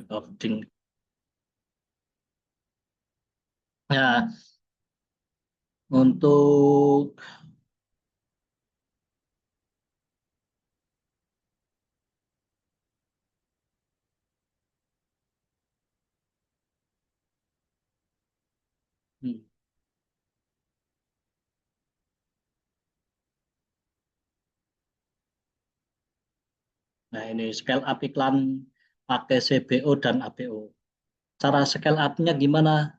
Recording. Ya, untuk hmm, nah ini scale up iklan pakai CBO dan ABO. Cara scale up-nya gimana?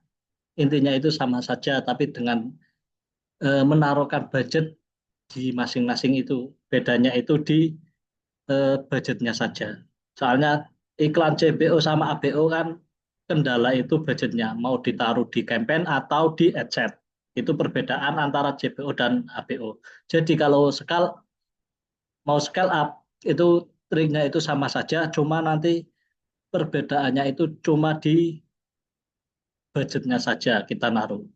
Intinya itu sama saja, tapi dengan menaruhkan budget di masing-masing itu. Bedanya itu di budgetnya saja. Soalnya iklan CBO sama ABO kan kendala itu budgetnya. Mau ditaruh di campaign atau di adset. Itu perbedaan antara CBO dan ABO. Jadi kalau mau scale up itu triknya itu sama saja, cuma nanti perbedaannya itu cuma di budgetnya saja kita naruh.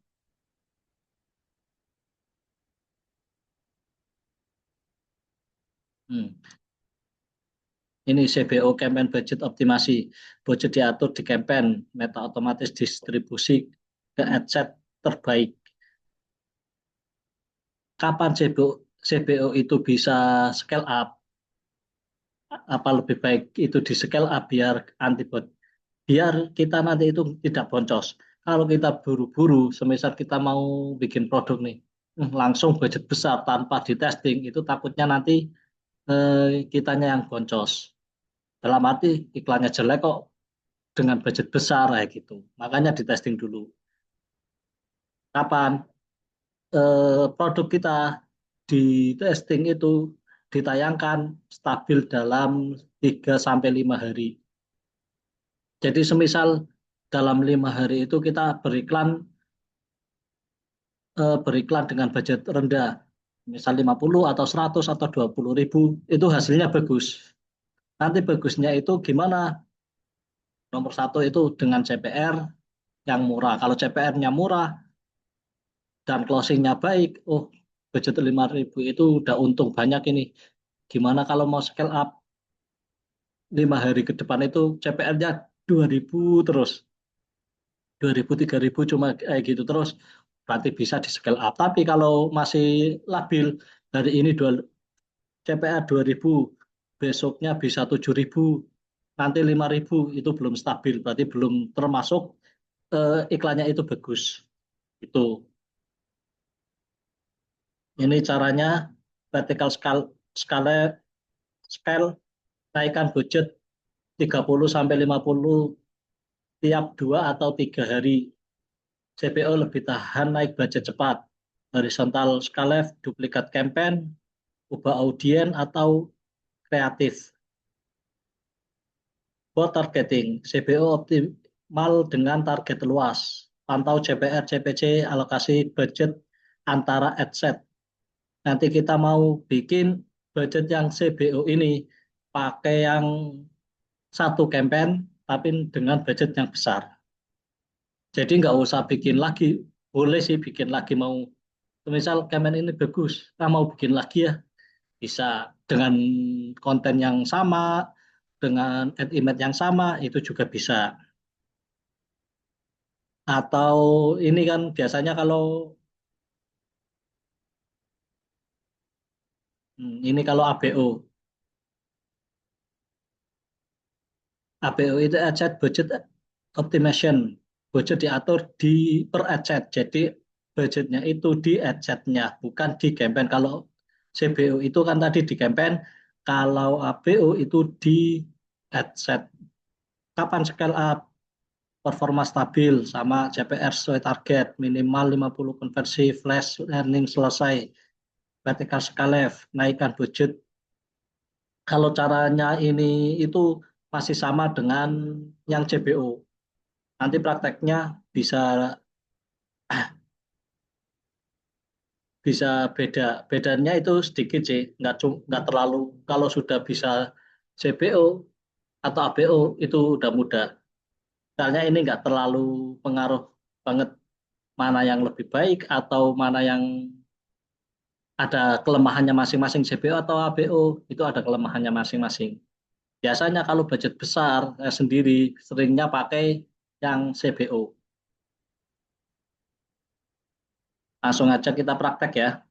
Hmm. Ini CBO campaign budget optimasi. Budget diatur di campaign, meta otomatis distribusi ke adset terbaik. Kapan CBO itu bisa scale up? Apa lebih baik itu di scale up biar antibot, biar kita nanti itu tidak boncos. Kalau kita buru-buru, semisal kita mau bikin produk nih, langsung budget besar tanpa di testing, itu takutnya nanti kitanya yang boncos. Dalam arti iklannya jelek kok dengan budget besar kayak gitu. Makanya di testing dulu. Kapan produk kita di testing itu ditayangkan stabil dalam 3 sampai 5 hari. Jadi semisal dalam 5 hari itu kita beriklan dengan budget rendah, misal 50 atau 100 atau 20 ribu, itu hasilnya bagus. Nanti bagusnya itu gimana? Nomor satu itu dengan CPR yang murah. Kalau CPR-nya murah dan closing-nya baik, oh budget 5 ribu itu udah untung banyak ini. Gimana kalau mau scale up 5 hari ke depan itu CPR-nya 2 ribu terus. 2 ribu 3 ribu cuma kayak gitu terus berarti bisa di scale up. Tapi kalau masih labil hari ini CPR 2 ribu, besoknya bisa 7 ribu, nanti 5 ribu, itu belum stabil, berarti belum termasuk iklannya itu bagus. Itu. Ini caranya vertical scale, scale naikkan budget 30 sampai 50 tiap 2 atau 3 hari. CPO lebih tahan naik budget cepat. Horizontal scale, duplikat campaign, ubah audien atau kreatif. Bot targeting, CBO optimal dengan target luas. Pantau CPR, CPC, alokasi budget antara adset. Nanti kita mau bikin budget yang CBO ini pakai yang satu campaign tapi dengan budget yang besar. Jadi nggak usah bikin lagi, boleh sih bikin lagi mau. Misal campaign ini bagus, kita mau bikin lagi ya, bisa dengan konten yang sama, dengan ad image yang sama, itu juga bisa. Atau ini kan biasanya kalau ini kalau ABO, ABO itu adset budget optimization, budget diatur di per adset. Jadi budgetnya itu di adsetnya, bukan di campaign. Kalau CBO itu kan tadi di campaign, kalau ABO itu di adset. Kapan scale up? Performa stabil sama CPR sesuai target, minimal 50 konversi, flash learning selesai, vertical scale, naikkan budget. Kalau caranya ini itu masih sama dengan yang CBO. Nanti prakteknya bisa bisa beda. Bedanya itu sedikit sih, nggak terlalu. Kalau sudah bisa CBO atau ABO itu udah mudah. Soalnya ini nggak terlalu pengaruh banget mana yang lebih baik atau mana yang ada kelemahannya masing-masing. CBO atau ABO itu ada kelemahannya masing-masing. Biasanya kalau budget besar, saya sendiri seringnya pakai yang CBO. Langsung aja kita praktek ya.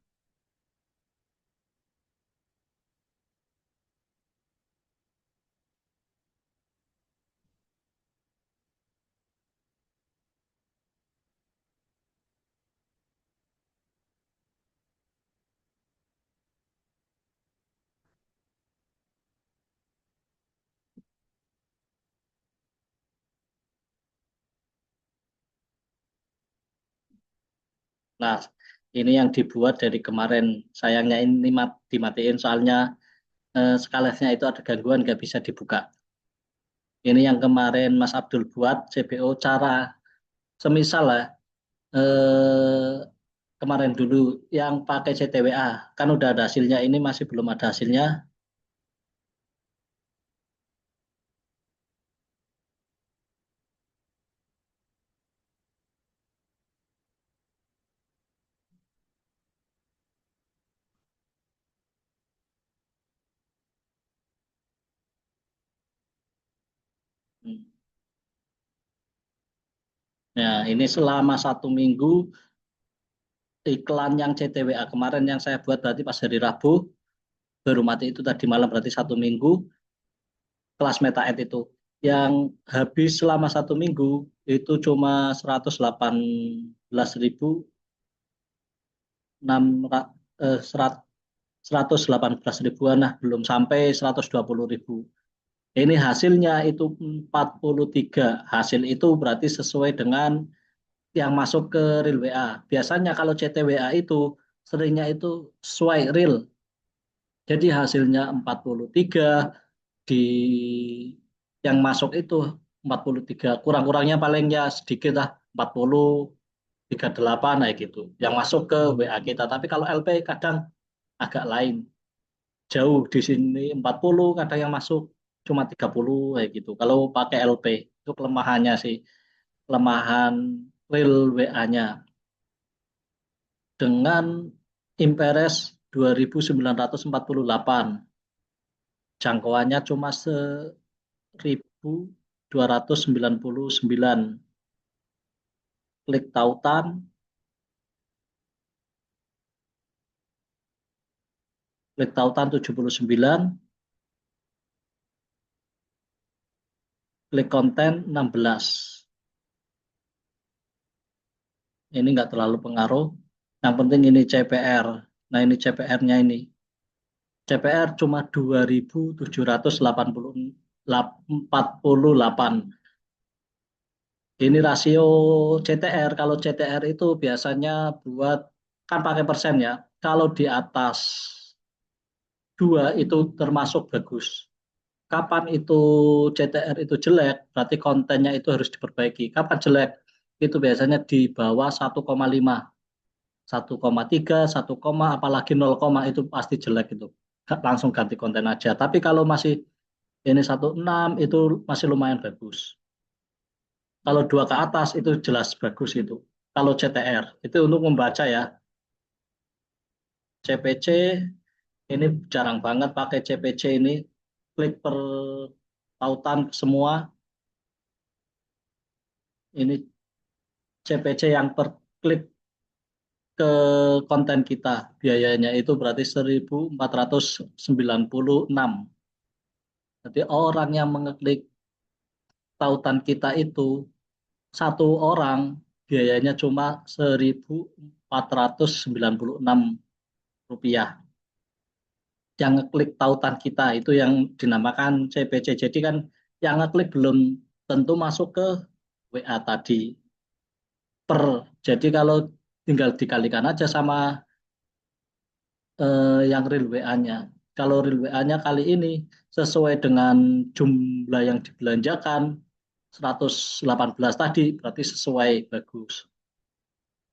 Nah, ini yang dibuat dari kemarin. Sayangnya ini dimatiin soalnya skalesnya itu ada gangguan, nggak bisa dibuka. Ini yang kemarin Mas Abdul buat CBO cara semisal lah eh, kemarin dulu yang pakai CTWA kan udah ada hasilnya, ini masih belum ada hasilnya. Nah, ini selama 1 minggu iklan yang CTWA kemarin yang saya buat berarti pas hari Rabu baru mati itu tadi malam, berarti 1 minggu kelas Meta Ed itu. Yang habis selama 1 minggu itu cuma 118 ribuan, nah belum sampai 120 ribu. Ini hasilnya itu 43. Hasil itu berarti sesuai dengan yang masuk ke real WA. Biasanya kalau CTWA itu seringnya itu sesuai real. Jadi hasilnya 43 di yang masuk itu 43. Kurang-kurangnya paling ya sedikit lah 40, 38 kayak gitu. Yang masuk ke WA kita. Tapi kalau LP kadang agak lain. Jauh di sini 40, kadang yang masuk cuma 30 kayak gitu. Kalau pakai LP itu kelemahannya sih, kelemahan real WA-nya. Dengan Imperes 2948, jangkauannya cuma 1.299. Klik tautan, klik tautan 79, klik konten 16. Ini nggak terlalu pengaruh. Yang penting ini CPR. Nah ini CPR-nya ini. CPR cuma 2.748. Ini rasio CTR. Kalau CTR itu biasanya buat kan pakai persen ya. Kalau di atas 2 itu termasuk bagus. Kapan itu CTR itu jelek, berarti kontennya itu harus diperbaiki. Kapan jelek? Itu biasanya di bawah 1,5. 1,3, 1, apalagi 0, itu pasti jelek itu. Langsung ganti konten aja. Tapi kalau masih ini 1,6 itu masih lumayan bagus. Kalau 2 ke atas itu jelas bagus itu. Kalau CTR itu untuk membaca ya. CPC ini jarang banget pakai CPC ini. Klik per tautan semua. Ini CPC yang per klik ke konten kita. Biayanya itu berarti 1.496. Jadi orang yang mengeklik tautan kita itu satu orang biayanya cuma 1.496 rupiah. Yang ngeklik tautan kita itu yang dinamakan CPC. Jadi kan yang ngeklik belum tentu masuk ke WA tadi per. Jadi kalau tinggal dikalikan aja sama yang real WA-nya. Kalau real WA-nya kali ini sesuai dengan jumlah yang dibelanjakan 118 tadi berarti sesuai bagus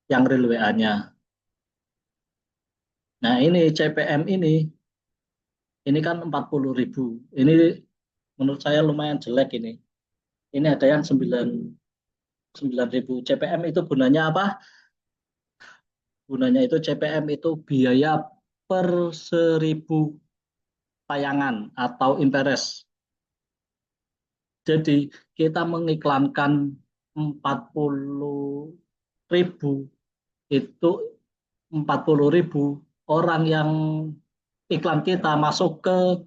yang real WA-nya. Nah ini CPM ini kan 40 ribu. Ini menurut saya lumayan jelek ini. Ini ada yang 9 ribu. CPM itu gunanya apa? Gunanya itu CPM itu biaya per 1.000 tayangan atau interest. Jadi kita mengiklankan 40.000, itu 40.000 orang yang iklan kita masuk ke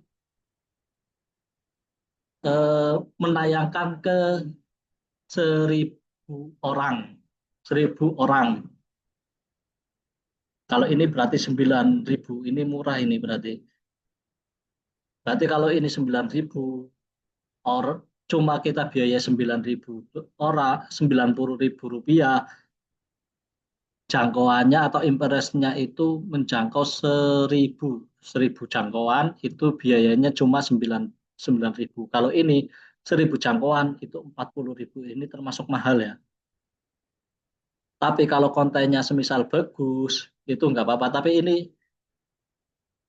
menayangkan ke 1.000 orang. 1.000 orang. Kalau ini berarti 9.000. Ini murah ini berarti. Berarti kalau ini 9.000 orang, cuma kita biaya 9.000 orang, 90.000 rupiah, jangkauannya atau impresnya itu menjangkau 1.000 jangkauan, itu biayanya cuma 9.000. Kalau ini 1.000 jangkauan itu 40.000, ini termasuk mahal ya. Tapi kalau kontennya semisal bagus itu nggak apa-apa. Tapi ini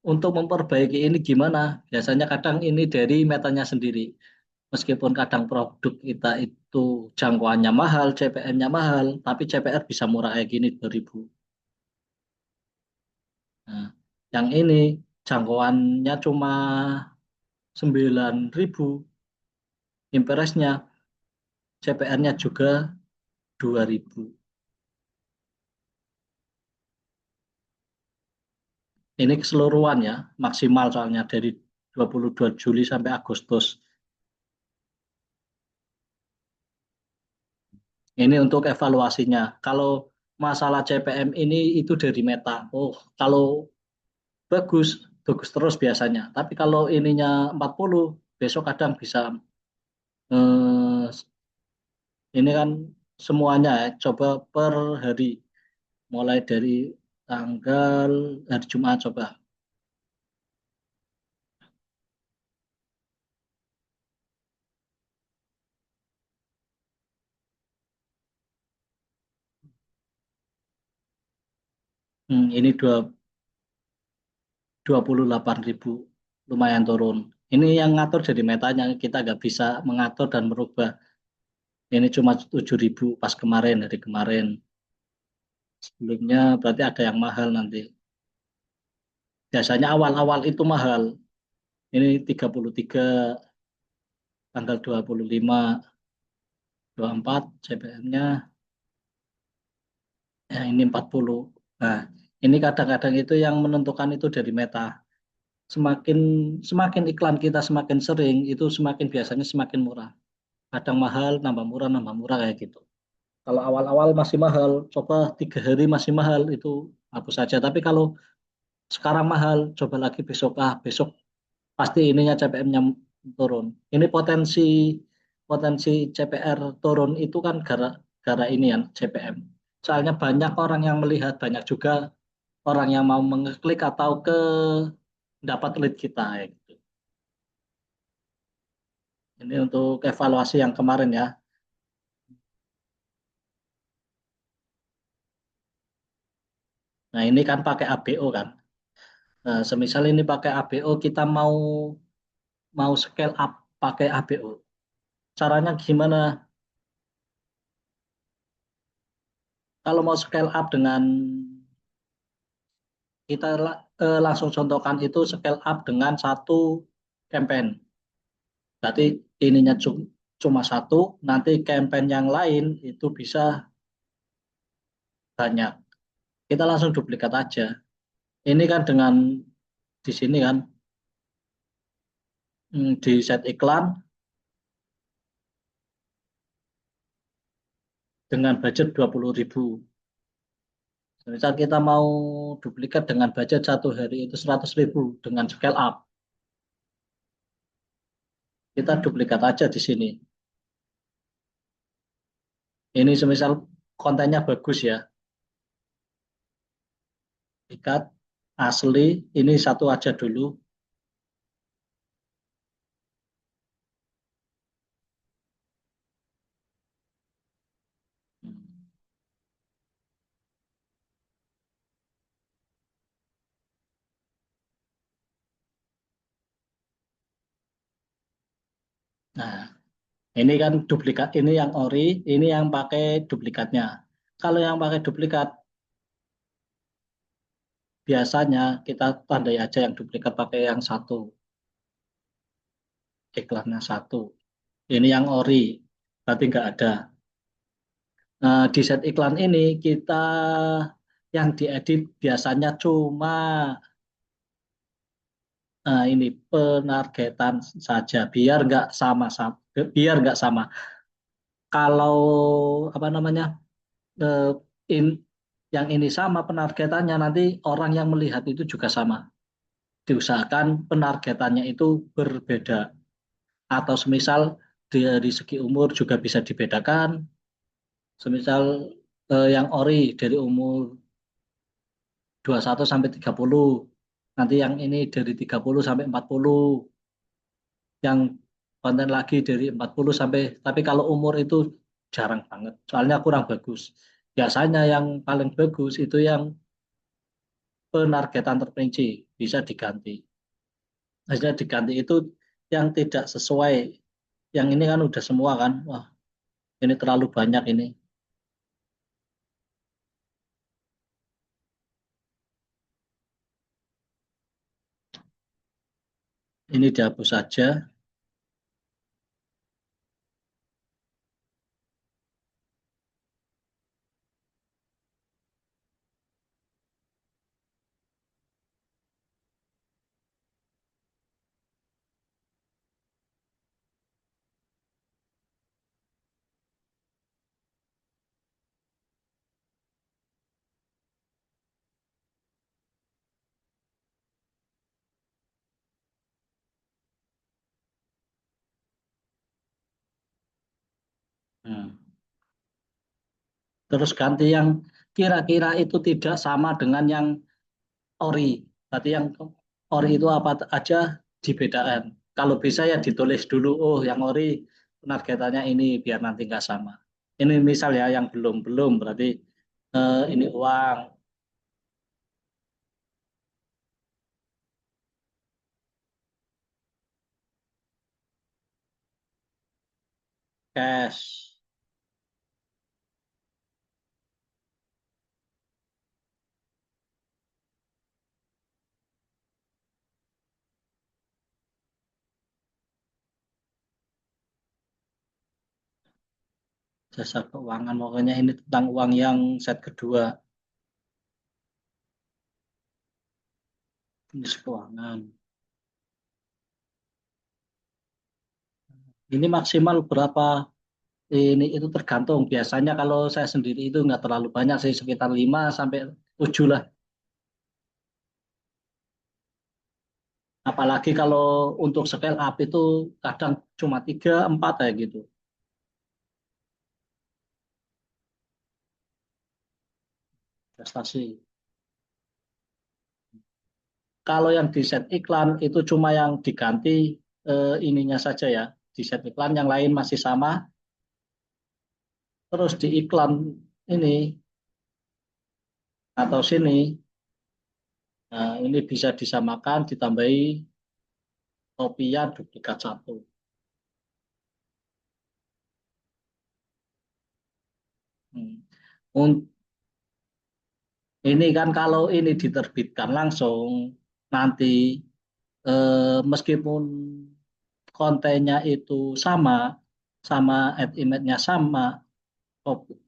untuk memperbaiki ini gimana? Biasanya kadang ini dari metanya sendiri. Meskipun kadang produk kita itu jangkauannya mahal, CPM-nya mahal, tapi CPR bisa murah kayak gini 2.000. Nah, yang ini jangkauannya cuma 9.000, impresnya, CPR-nya juga 2.000. Ini keseluruhan ya, maksimal soalnya dari 22 Juli sampai Agustus. Ini untuk evaluasinya. Kalau masalah CPM ini itu dari Meta. Oh, kalau bagus, bagus terus biasanya. Tapi kalau ininya 40, besok kadang bisa eh, ini kan semuanya ya, coba per hari. Mulai dari tanggal hari Jumat coba. Ini 28.000, lumayan turun. Ini yang ngatur jadi metanya, kita nggak bisa mengatur dan merubah. Ini cuma 7.000 pas kemarin, hari kemarin. Sebelumnya berarti ada yang mahal nanti. Biasanya awal-awal itu mahal. Ini 33, tanggal 25, 24 CPM-nya, ya ini 40. Nah, ini kadang-kadang itu yang menentukan itu dari Meta. Semakin semakin iklan kita semakin sering, itu semakin biasanya semakin murah. Kadang mahal, nambah murah kayak gitu. Kalau awal-awal masih mahal, coba 3 hari masih mahal, itu hapus saja. Tapi kalau sekarang mahal, coba lagi besok. Besok pasti ininya CPM-nya turun. Ini potensi potensi CPR turun itu kan gara ini ya CPM. Soalnya banyak orang yang melihat, banyak juga orang yang mau mengeklik atau ke dapat lead kita ya gitu. Ini untuk evaluasi yang kemarin ya. Nah, ini kan pakai ABO kan. Nah, semisal ini pakai ABO, kita mau mau scale up pakai ABO. Caranya gimana? Kalau mau scale up dengan kita langsung contohkan itu scale up dengan satu campaign. Berarti ininya cuma satu, nanti campaign yang lain itu bisa banyak. Kita langsung duplikat aja. Ini kan dengan di sini kan di set iklan dengan budget 20.000. Misal kita mau duplikat dengan budget 1 hari itu 100.000 dengan scale up. Kita duplikat aja di sini. Ini semisal kontennya bagus ya. Ikat asli ini satu aja dulu. Nah, ini kan duplikat, ini yang ori, ini yang pakai duplikatnya. Kalau yang pakai duplikat, biasanya kita tandai aja yang duplikat pakai yang satu, iklannya satu. Ini yang ori, berarti nggak ada. Nah, di set iklan ini kita yang diedit biasanya cuma ini penargetan saja, biar nggak sama. Kalau apa namanya eh, in- yang ini sama penargetannya nanti orang yang melihat itu juga sama. Diusahakan penargetannya itu berbeda. Atau semisal dari segi umur juga bisa dibedakan. Semisal yang ori dari umur 21 sampai 30. Nanti yang ini dari 30 sampai 40. Yang konten lagi dari 40 sampai, tapi kalau umur itu jarang banget. Soalnya kurang bagus. Biasanya yang paling bagus itu yang penargetan terperinci bisa diganti. Maksudnya diganti itu yang tidak sesuai. Yang ini kan udah semua kan. Wah, ini terlalu banyak ini. Ini dihapus saja. Hmm. Terus ganti yang kira-kira itu tidak sama dengan yang ori. Berarti yang ori itu apa aja dibedakan. Kalau bisa ya ditulis dulu, oh yang ori penargetannya ini biar nanti nggak sama. Ini misal ya yang belum-belum berarti ini uang, cash, jasa keuangan. Pokoknya ini tentang uang yang set kedua, jenis keuangan. Ini maksimal berapa? Ini itu tergantung. Biasanya kalau saya sendiri itu nggak terlalu banyak sih, sekitar 5 sampai 7 lah. Apalagi kalau untuk scale up itu kadang cuma 3 4 kayak gitu. Prestasi. Kalau yang di set iklan itu cuma yang diganti ininya saja ya. Di set iklan yang lain masih sama. Terus di iklan ini atau sini, nah ini bisa disamakan ditambahi kopian duplikat satu. Hmm. Ini kan kalau ini diterbitkan langsung nanti meskipun kontennya itu sama, sama add image-nya sama,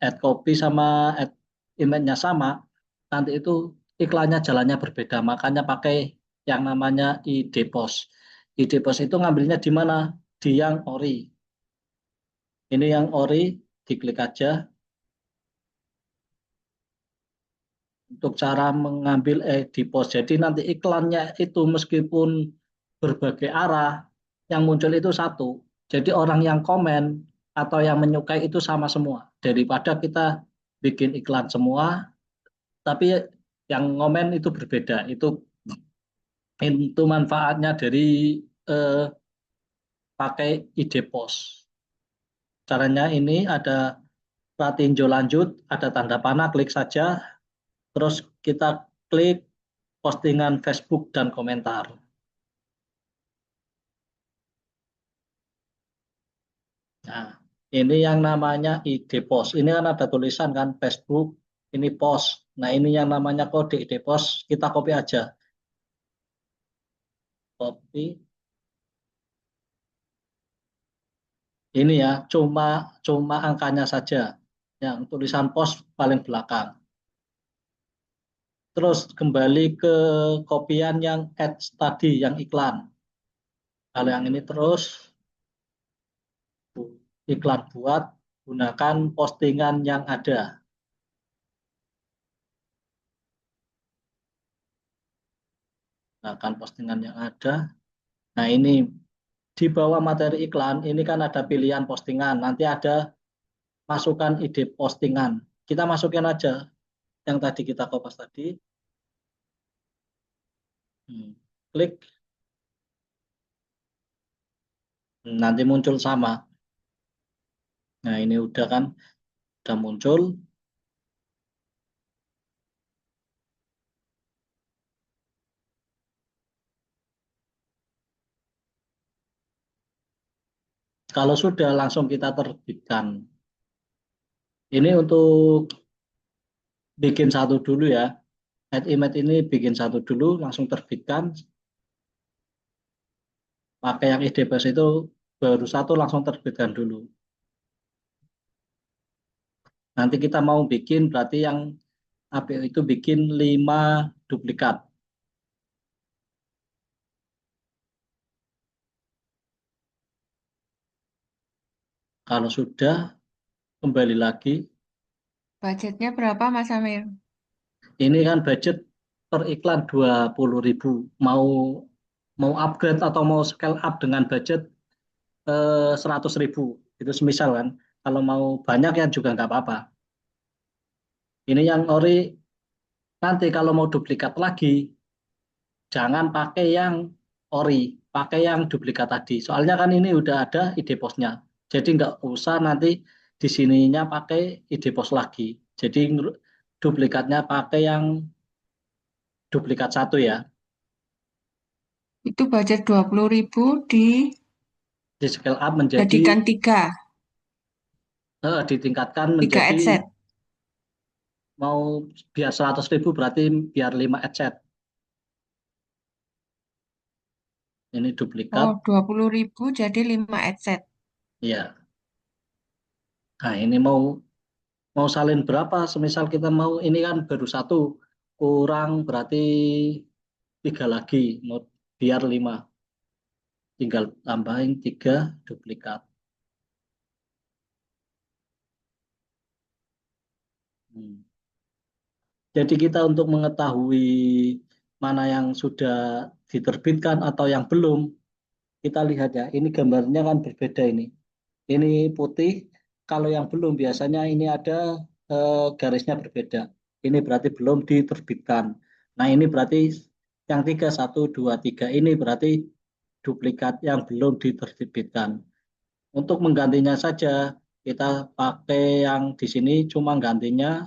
add copy sama add image-nya sama, nanti itu iklannya jalannya berbeda. Makanya pakai yang namanya ID post. ID post itu ngambilnya di mana? Di yang ori. Ini yang ori, diklik aja. Untuk cara mengambil post. Jadi nanti iklannya itu meskipun berbagai arah, yang muncul itu satu. Jadi orang yang komen atau yang menyukai itu sama semua. Daripada kita bikin iklan semua, tapi yang ngomen itu berbeda. Itu manfaatnya dari eh, pakai ide post. Caranya ini ada tinjau lanjut, ada tanda panah, klik saja, terus kita klik postingan Facebook dan komentar. Nah, ini yang namanya ide post. Ini kan ada tulisan kan Facebook, ini post. Nah, ini yang namanya kode ide post. Kita copy aja. Copy. Ini ya, cuma cuma angkanya saja. Yang tulisan pos paling belakang. Terus kembali ke kopian yang ads tadi, yang iklan. Kalau yang ini terus iklan buat, gunakan postingan yang ada. Gunakan postingan yang ada. Nah ini di bawah materi iklan, ini kan ada pilihan postingan. Nanti ada masukkan ide postingan. Kita masukin aja yang tadi kita kopas tadi. Klik, nanti muncul sama. Nah ini udah kan, udah muncul. Kalau sudah langsung kita terbitkan. Ini untuk bikin satu dulu ya. Add image ini bikin satu dulu, langsung terbitkan. Pakai yang IDPS itu baru satu langsung terbitkan dulu. Nanti kita mau bikin berarti yang APO itu bikin 5 duplikat. Kalau sudah, kembali lagi. Budgetnya berapa, Mas Amir? Ini kan budget per iklan 20.000. Mau mau upgrade atau mau scale up dengan budget 100.000. Itu semisal kan. Kalau mau banyak ya juga nggak apa-apa. Ini yang ori nanti kalau mau duplikat lagi, jangan pakai yang ori, pakai yang duplikat tadi. Soalnya kan ini udah ada ide posnya. Jadi nggak usah nanti di sininya pakai ide pos lagi. Jadi duplikatnya pakai yang duplikat satu ya. Itu budget 20.000 Di scale up menjadi dijadikan tiga, ditingkatkan tiga menjadi headset. mau biar 100.000 berarti biar 5 headset. Ini duplikat. Oh, 20.000 jadi 5 headset. Ya. Nah ini mau salin berapa? Semisal kita mau ini kan baru satu, kurang berarti tiga lagi, mau biar lima, tinggal tambahin tiga duplikat. Hmm. Jadi kita untuk mengetahui mana yang sudah diterbitkan atau yang belum, kita lihat ya, ini gambarnya kan berbeda ini. Ini putih, kalau yang belum biasanya ini ada garisnya berbeda. Ini berarti belum diterbitkan. Nah ini berarti yang tiga, satu, dua, tiga ini berarti duplikat yang belum diterbitkan. Untuk menggantinya saja, kita pakai yang di sini cuma gantinya,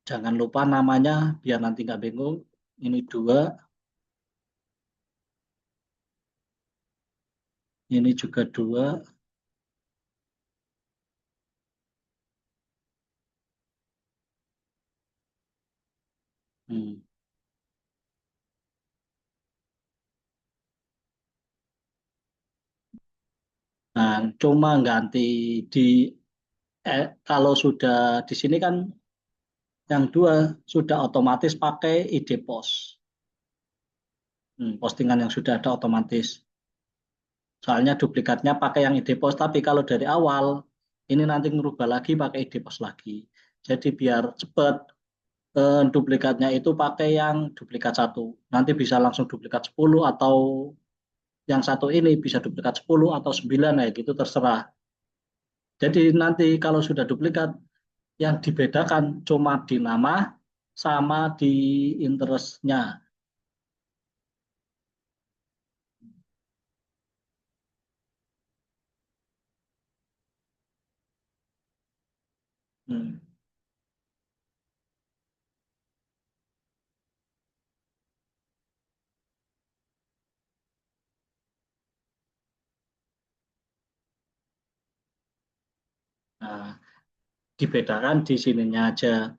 jangan lupa namanya biar nanti nggak bingung. Ini dua, ini juga dua. Hmm. Nah, cuma ganti di kalau sudah di sini kan yang dua sudah otomatis pakai ID pos. Postingan yang sudah ada otomatis. Soalnya duplikatnya pakai yang ID pos, tapi kalau dari awal ini nanti ngerubah lagi pakai ID pos lagi. Jadi biar cepat duplikatnya itu pakai yang duplikat satu. Nanti bisa langsung duplikat 10 atau yang satu ini bisa duplikat 10 atau 9 ya gitu terserah. Jadi nanti kalau sudah duplikat yang dibedakan cuma di nama sama di interestnya. Hmm. Nah, dibedakan di sininya aja.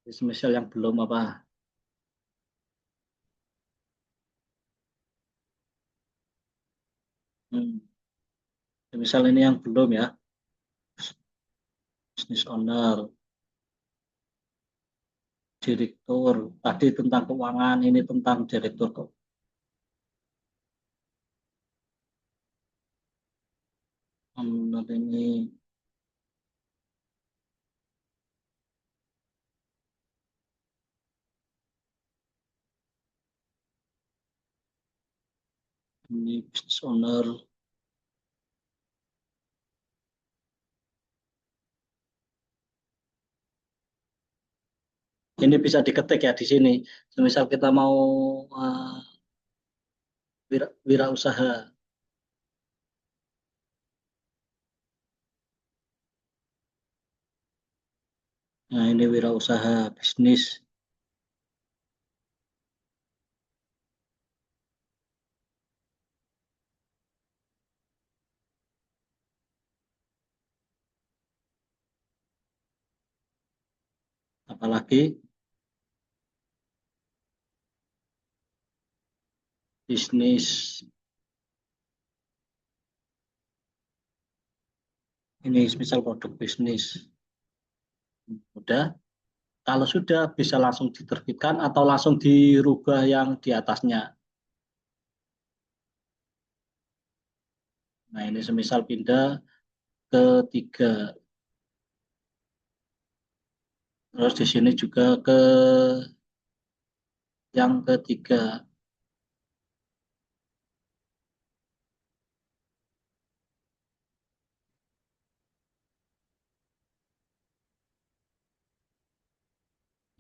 Misal yang belum apa. Misal ini yang belum ya, business owner, direktur. Tadi tentang keuangan, ini tentang direktur keuangan. Ini business owner. Ini bisa diketik ya di sini. Misal kita mau uh, wirausaha. Nah, ini wirausaha bisnis, apalagi bisnis. Ini misal produk bisnis. Udah, kalau sudah bisa langsung diterbitkan atau langsung dirubah yang di atasnya. Nah, ini semisal pindah ke tiga. Terus di sini juga ke yang ketiga.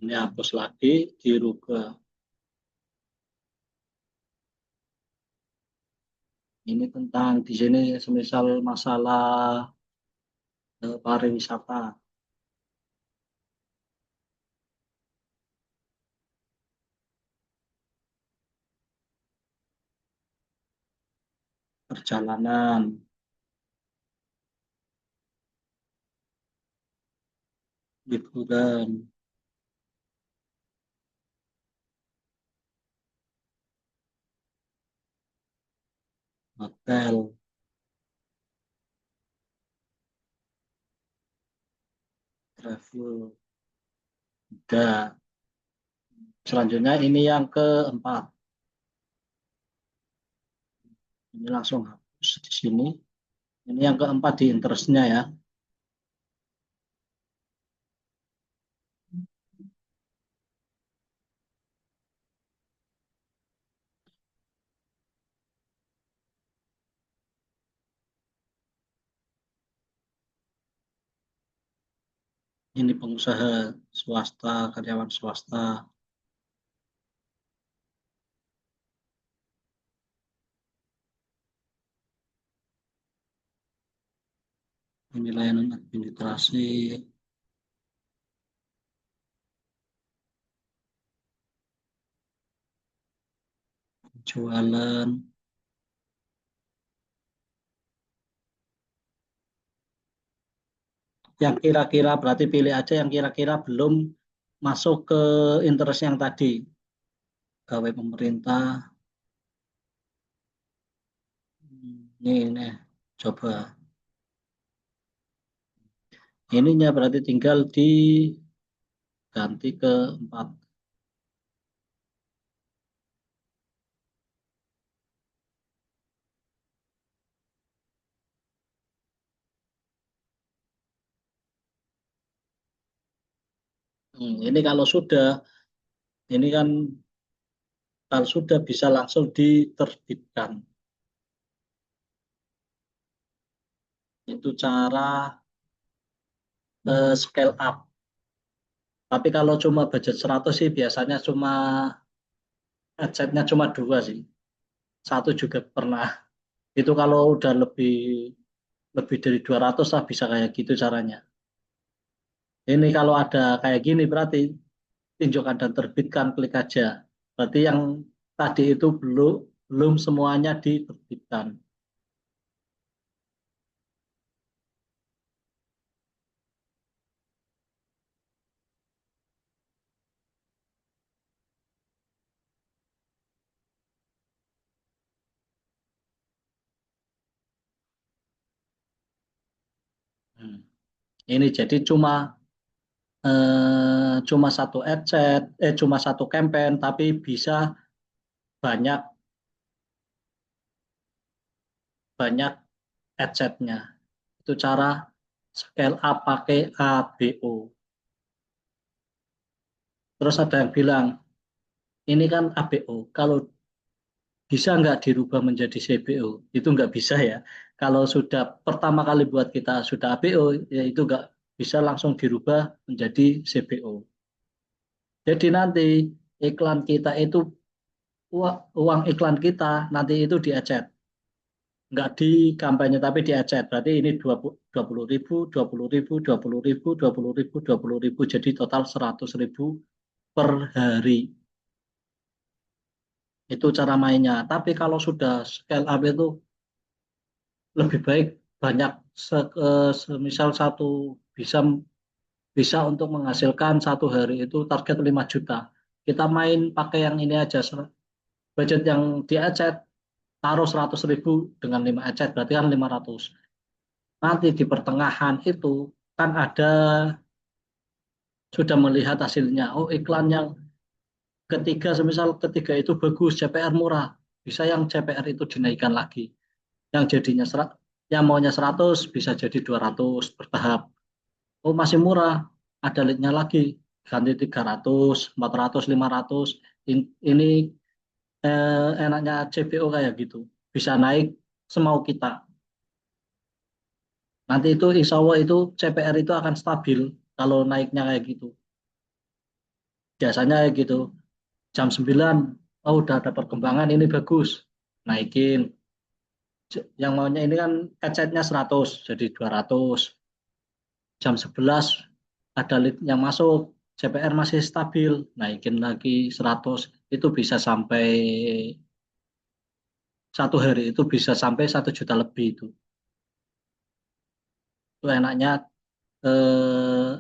Ini hapus lagi, dirubah. Ini tentang di sini semisal masalah pariwisata, perjalanan, liburan, hotel, travel. Udah. Selanjutnya ini yang keempat. Ini langsung hapus di sini. Ini yang keempat di interestnya ya. Ini pengusaha swasta, karyawan swasta. Ini layanan administrasi, jualan. Yang kira-kira berarti pilih aja yang kira-kira belum masuk ke interest yang tadi. Pegawai pemerintah. Ini coba. Ininya berarti tinggal diganti ke 4. Ini kalau sudah, ini kan kalau sudah bisa langsung diterbitkan. Itu cara scale up. Tapi kalau cuma budget 100 sih biasanya cuma headsetnya cuma 2 sih. Satu juga pernah. Itu kalau udah lebih lebih dari 200 lah bisa kayak gitu caranya. Ini kalau ada kayak gini berarti tinjaukan dan terbitkan klik aja. Berarti yang tadi itu belum belum semuanya diterbitkan. Hmm. Ini jadi cuma satu adset, cuma satu campaign, tapi bisa banyak banyak adsetnya. Itu cara scale up pakai ABO. Terus ada yang bilang, ini kan ABO, kalau bisa nggak dirubah menjadi CBO? Itu nggak bisa ya. Kalau sudah pertama kali buat kita sudah ABO, ya itu nggak bisa langsung dirubah menjadi CBO. Jadi nanti iklan kita itu uang iklan kita nanti itu diecet, nggak di kampanye tapi diecet. Berarti ini 20.000, 20.000, 20.000, 20.000, 20.000, jadi total 100.000 per hari. Itu cara mainnya. Tapi kalau sudah scale up itu lebih baik banyak semisal bisa bisa untuk menghasilkan satu hari itu target 5 juta. Kita main pakai yang ini aja, budget yang di ecet, taruh 100.000 dengan 5 ecet, berarti kan 500. Nanti di pertengahan itu kan ada sudah melihat hasilnya. Oh, iklan yang ketiga, semisal ketiga itu bagus, CPR murah. Bisa yang CPR itu dinaikkan lagi. Yang jadinya yang maunya 100 bisa jadi 200 bertahap. Oh, masih murah, ada leadnya lagi, ganti 300, 400, 500. Ini enaknya CPO kayak gitu, bisa naik semau kita. Nanti itu insya Allah itu CPR itu akan stabil kalau naiknya kayak gitu. Biasanya kayak gitu, jam 9, oh udah ada perkembangan ini bagus, naikin. Yang maunya ini kan headsetnya 100 jadi 200. Jam 11 ada lead yang masuk, CPR masih stabil, naikin lagi 100. Itu bisa sampai satu hari itu bisa sampai 1 juta lebih itu. Itu enaknya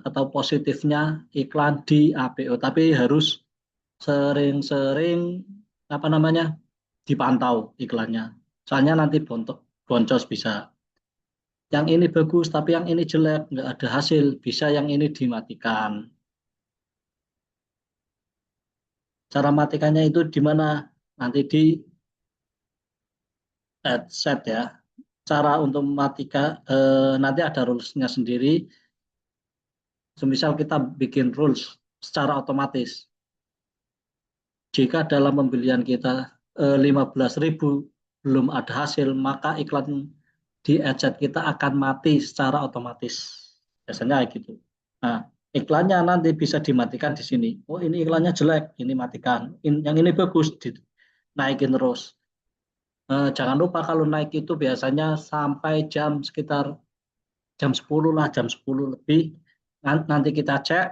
atau positifnya iklan di APO, tapi harus sering-sering apa namanya dipantau iklannya. Soalnya nanti boncos bisa. Yang ini bagus, tapi yang ini jelek, nggak ada hasil. Bisa yang ini dimatikan. Cara matikannya itu di mana? Nanti di set ya. Cara untuk mematikan nanti ada rules-nya sendiri. Semisal kita bikin rules secara otomatis. Jika dalam pembelian kita 15.000 belum ada hasil, maka iklan di adset kita akan mati secara otomatis. Biasanya kayak gitu. Nah, iklannya nanti bisa dimatikan di sini. Oh, ini iklannya jelek, ini matikan. Yang ini bagus, naikin terus. Jangan lupa kalau naik itu biasanya sampai jam sekitar jam 10 lah, jam 10 lebih. Nanti kita cek,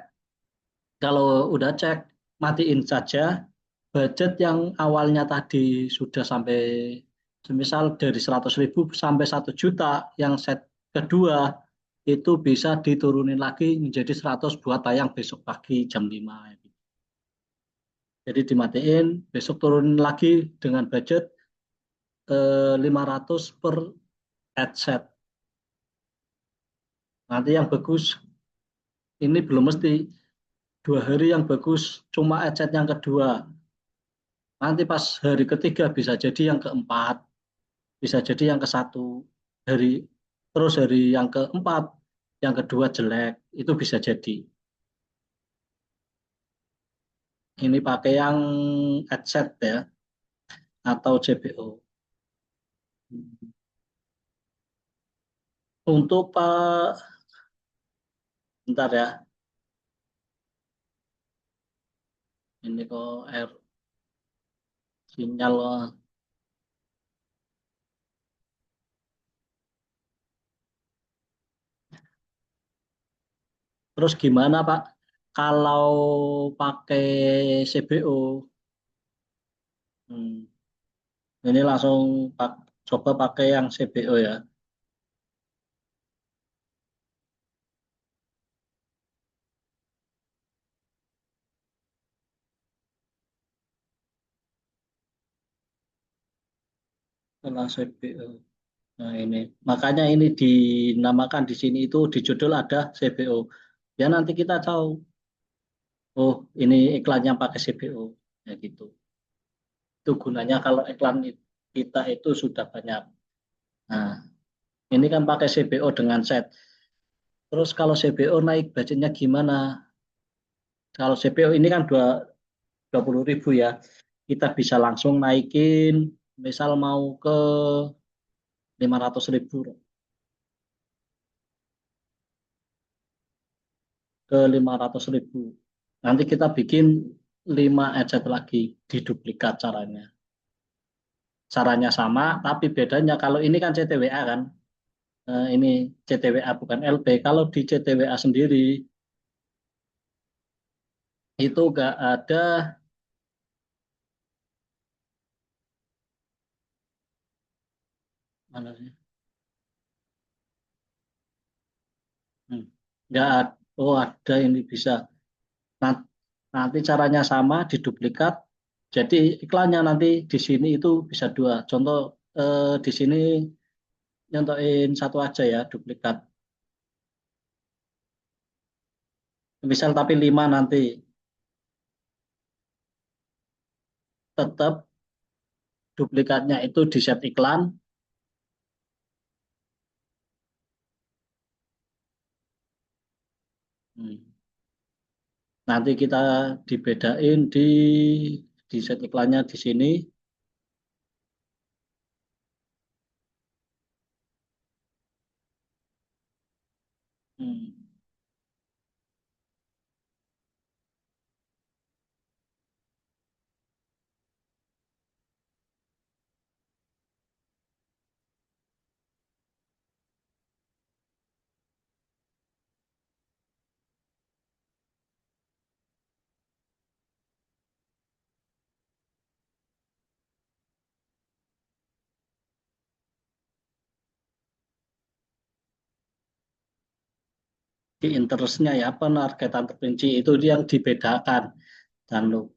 kalau udah cek, matiin saja. Budget yang awalnya tadi sudah sampai, semisal dari 100.000 sampai 1 juta, yang set kedua, itu bisa diturunin lagi menjadi 100 buat tayang besok pagi jam 5. Jadi dimatiin, besok turunin lagi dengan budget 500 per headset. Nanti yang bagus, ini belum mesti 2 hari yang bagus, cuma headset yang kedua. Nanti pas hari ketiga bisa jadi yang keempat, bisa jadi yang ke satu. Hari terus hari yang keempat, yang kedua jelek, itu bisa jadi. Ini pakai yang headset ya, atau JBO. Untuk Pak, bentar ya, ini kok air sinyal. Terus gimana Pak? Kalau pakai CBO, hmm, ini langsung coba pakai yang CBO ya. Setelah CBO. Nah, ini makanya ini dinamakan di sini itu di judul ada CBO. Ya nanti kita tahu, oh ini iklan yang pakai CBO. Ya gitu. Itu gunanya kalau iklan kita itu sudah banyak. Nah, ini kan pakai CBO dengan set. Terus kalau CBO naik budgetnya gimana? Kalau CBO ini kan 20.000 ya. Kita bisa langsung naikin, misal mau ke 500.000, ke 500.000. Nanti kita bikin 5 adset lagi, diduplikat caranya. Caranya sama, tapi bedanya kalau ini kan CTWA kan, ini CTWA bukan LP. Kalau di CTWA sendiri itu nggak ada mana sih? Hmm, nggak ada. Oh ada ini bisa. Nah, nanti caranya sama, diduplikat. Jadi iklannya nanti di sini itu bisa dua. Contoh di sini nyontoin satu aja ya, duplikat. Misal tapi 5 nanti tetap duplikatnya itu di set iklan. Hmm. Nanti kita dibedain di set iklannya di sini. Hmm. Di interestnya ya penargetan terperinci itu yang dibedakan dan lo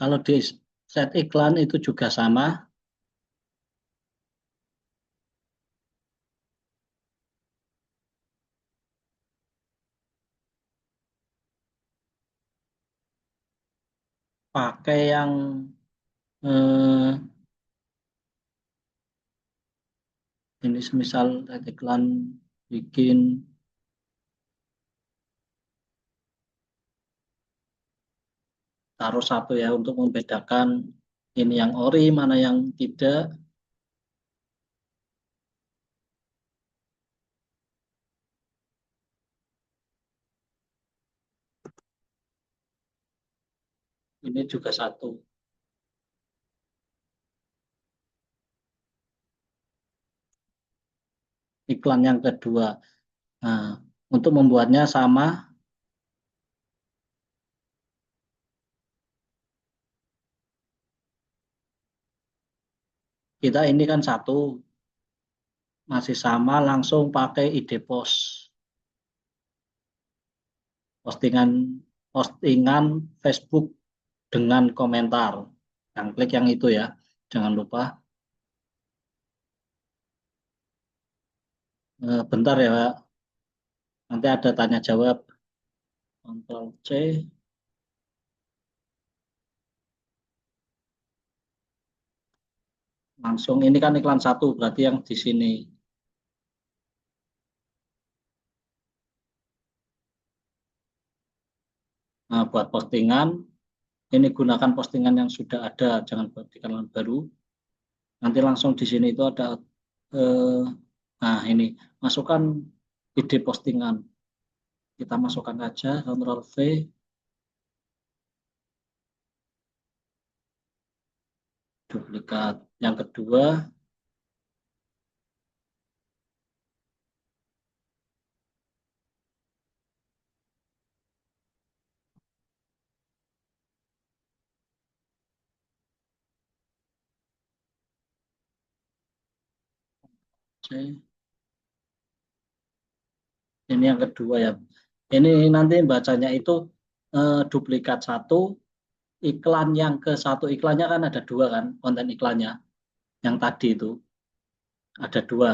kalau di set iklan itu juga sama, pakai yang eh, ini semisal set iklan bikin taruh satu ya untuk membedakan ini yang ori mana yang tidak. Ini juga satu iklan yang kedua. Nah, untuk membuatnya sama, kita ini kan satu masih sama langsung pakai ide post postingan postingan Facebook dengan komentar. Yang klik yang itu ya, jangan lupa. Bentar ya, Pak. Nanti ada tanya jawab. Ctrl C, langsung ini kan iklan satu, berarti yang di sini. Nah, buat postingan, ini gunakan postingan yang sudah ada, jangan buat iklan baru. Nanti langsung di sini itu ada, eh, nah ini, masukkan ide postingan. Kita masukkan aja, Ctrl V, duplikat yang kedua. C. Ini yang kedua ya. Ini nanti bacanya itu duplikat satu, iklan yang ke satu, iklannya kan ada dua kan, konten iklannya. Yang tadi itu ada dua.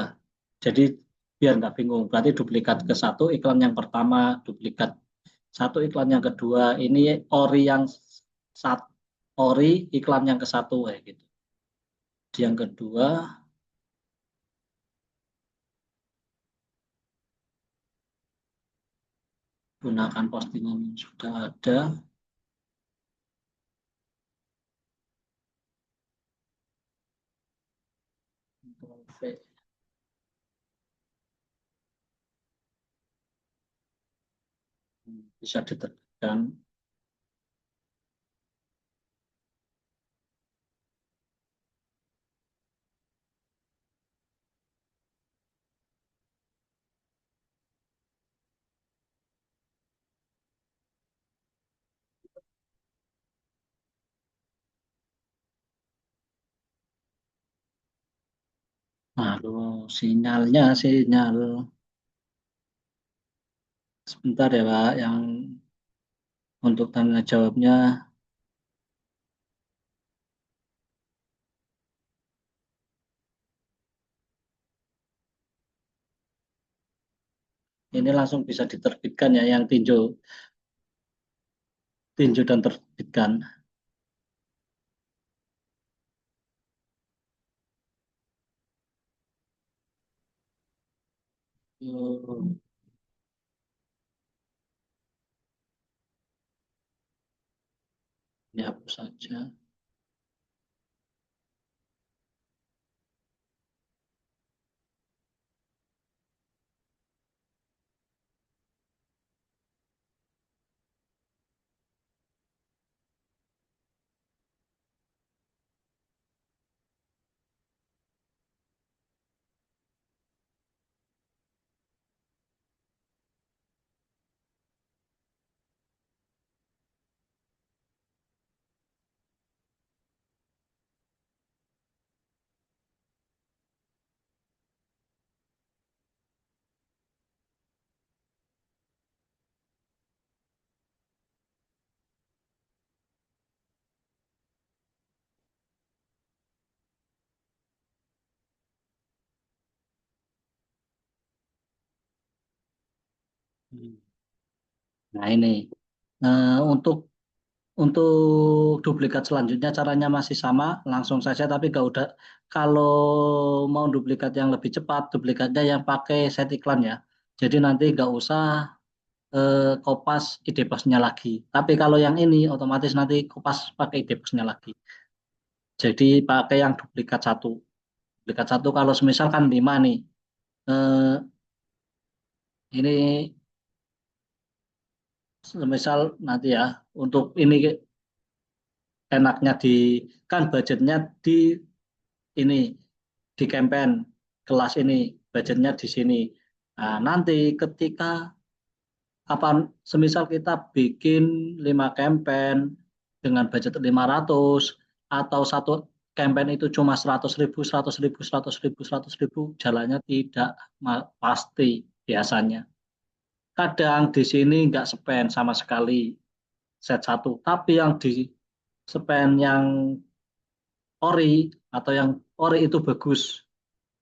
Jadi biar nggak bingung, berarti duplikat ke satu, iklan yang pertama, duplikat satu, iklan yang kedua. Ini ori yang sat, ori iklan yang ke satu kayak gitu. Yang kedua, gunakan postingan yang sudah ada. Bisa diterbitkan. Lalu sinyal sebentar ya Pak, yang untuk tanya jawabnya ini langsung bisa diterbitkan ya, yang tinjau tinjau dan terbitkan. Ini hapus saja. Nah ini untuk duplikat selanjutnya caranya masih sama, langsung saja tapi gak udah. Kalau mau duplikat yang lebih cepat, duplikatnya yang pakai set iklan ya. Jadi nanti nggak usah kopas ide bosnya lagi. Tapi kalau yang ini otomatis nanti kopas pakai ide bosnya lagi. Jadi pakai yang duplikat satu. Duplikat satu kalau semisal kan 5 nih. Eh, ini semisal nanti ya untuk ini enaknya di kan budgetnya di ini di campaign kelas ini budgetnya di sini. Nah, nanti ketika apa semisal kita bikin 5 campaign dengan budget 500 atau satu campaign itu cuma 100.000, 100.000, 100.000, 100.000, jalannya tidak pasti biasanya. Kadang di sini nggak spend sama sekali set satu, tapi yang di spend yang ori atau yang ori itu bagus,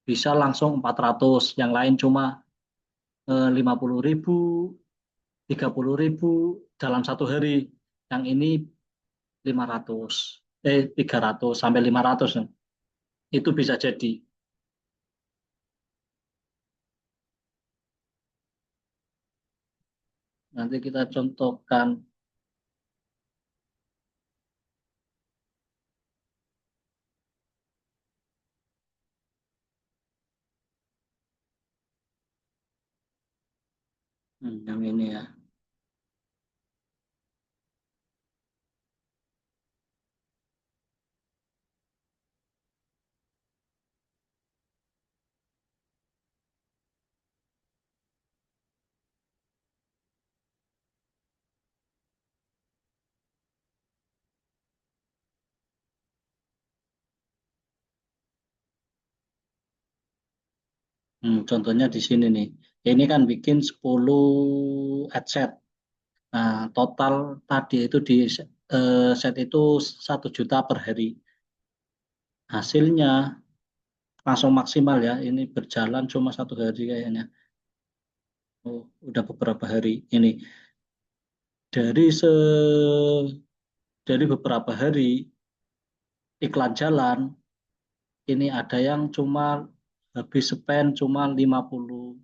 bisa langsung 400, yang lain cuma 50.000, 30.000 dalam satu hari. Yang ini 500, 300 sampai 500. Itu bisa jadi. Nanti kita contohkan. Yang ini ya. Contohnya di sini nih. Ini kan bikin 10 headset. Nah, total tadi itu di set itu 1 juta per hari. Hasilnya langsung maksimal ya. Ini berjalan cuma 1 hari kayaknya. Oh, udah beberapa hari. Ini dari se dari beberapa hari iklan jalan, ini ada yang cuma habis spend cuma 59.000,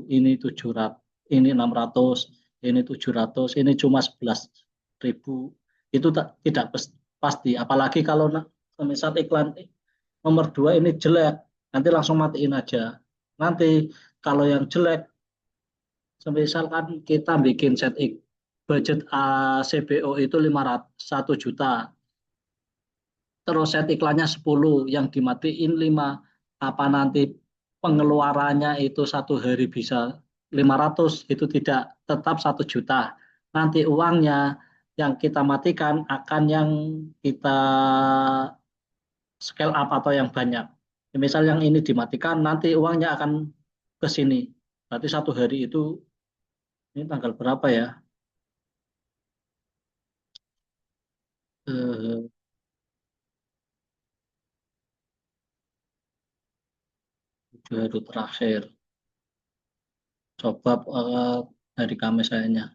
ini 700, ini 600, ini 700, ini cuma 11.000. Itu tidak pasti. Apalagi kalau misal iklan nomor 2 ini jelek, nanti langsung matiin aja. Nanti kalau yang jelek, misalkan kita bikin budget CBO itu 1 juta, terus set iklannya 10, yang dimatiin 5, apa nanti pengeluarannya itu 1 hari bisa 500, itu tidak, tetap 1 juta. Nanti uangnya yang kita matikan akan yang kita scale up atau yang banyak. Misal yang ini dimatikan, nanti uangnya akan ke sini. Berarti 1 hari itu, ini tanggal berapa ya? 7 hari terakhir. Coba hari Kamis sayanya.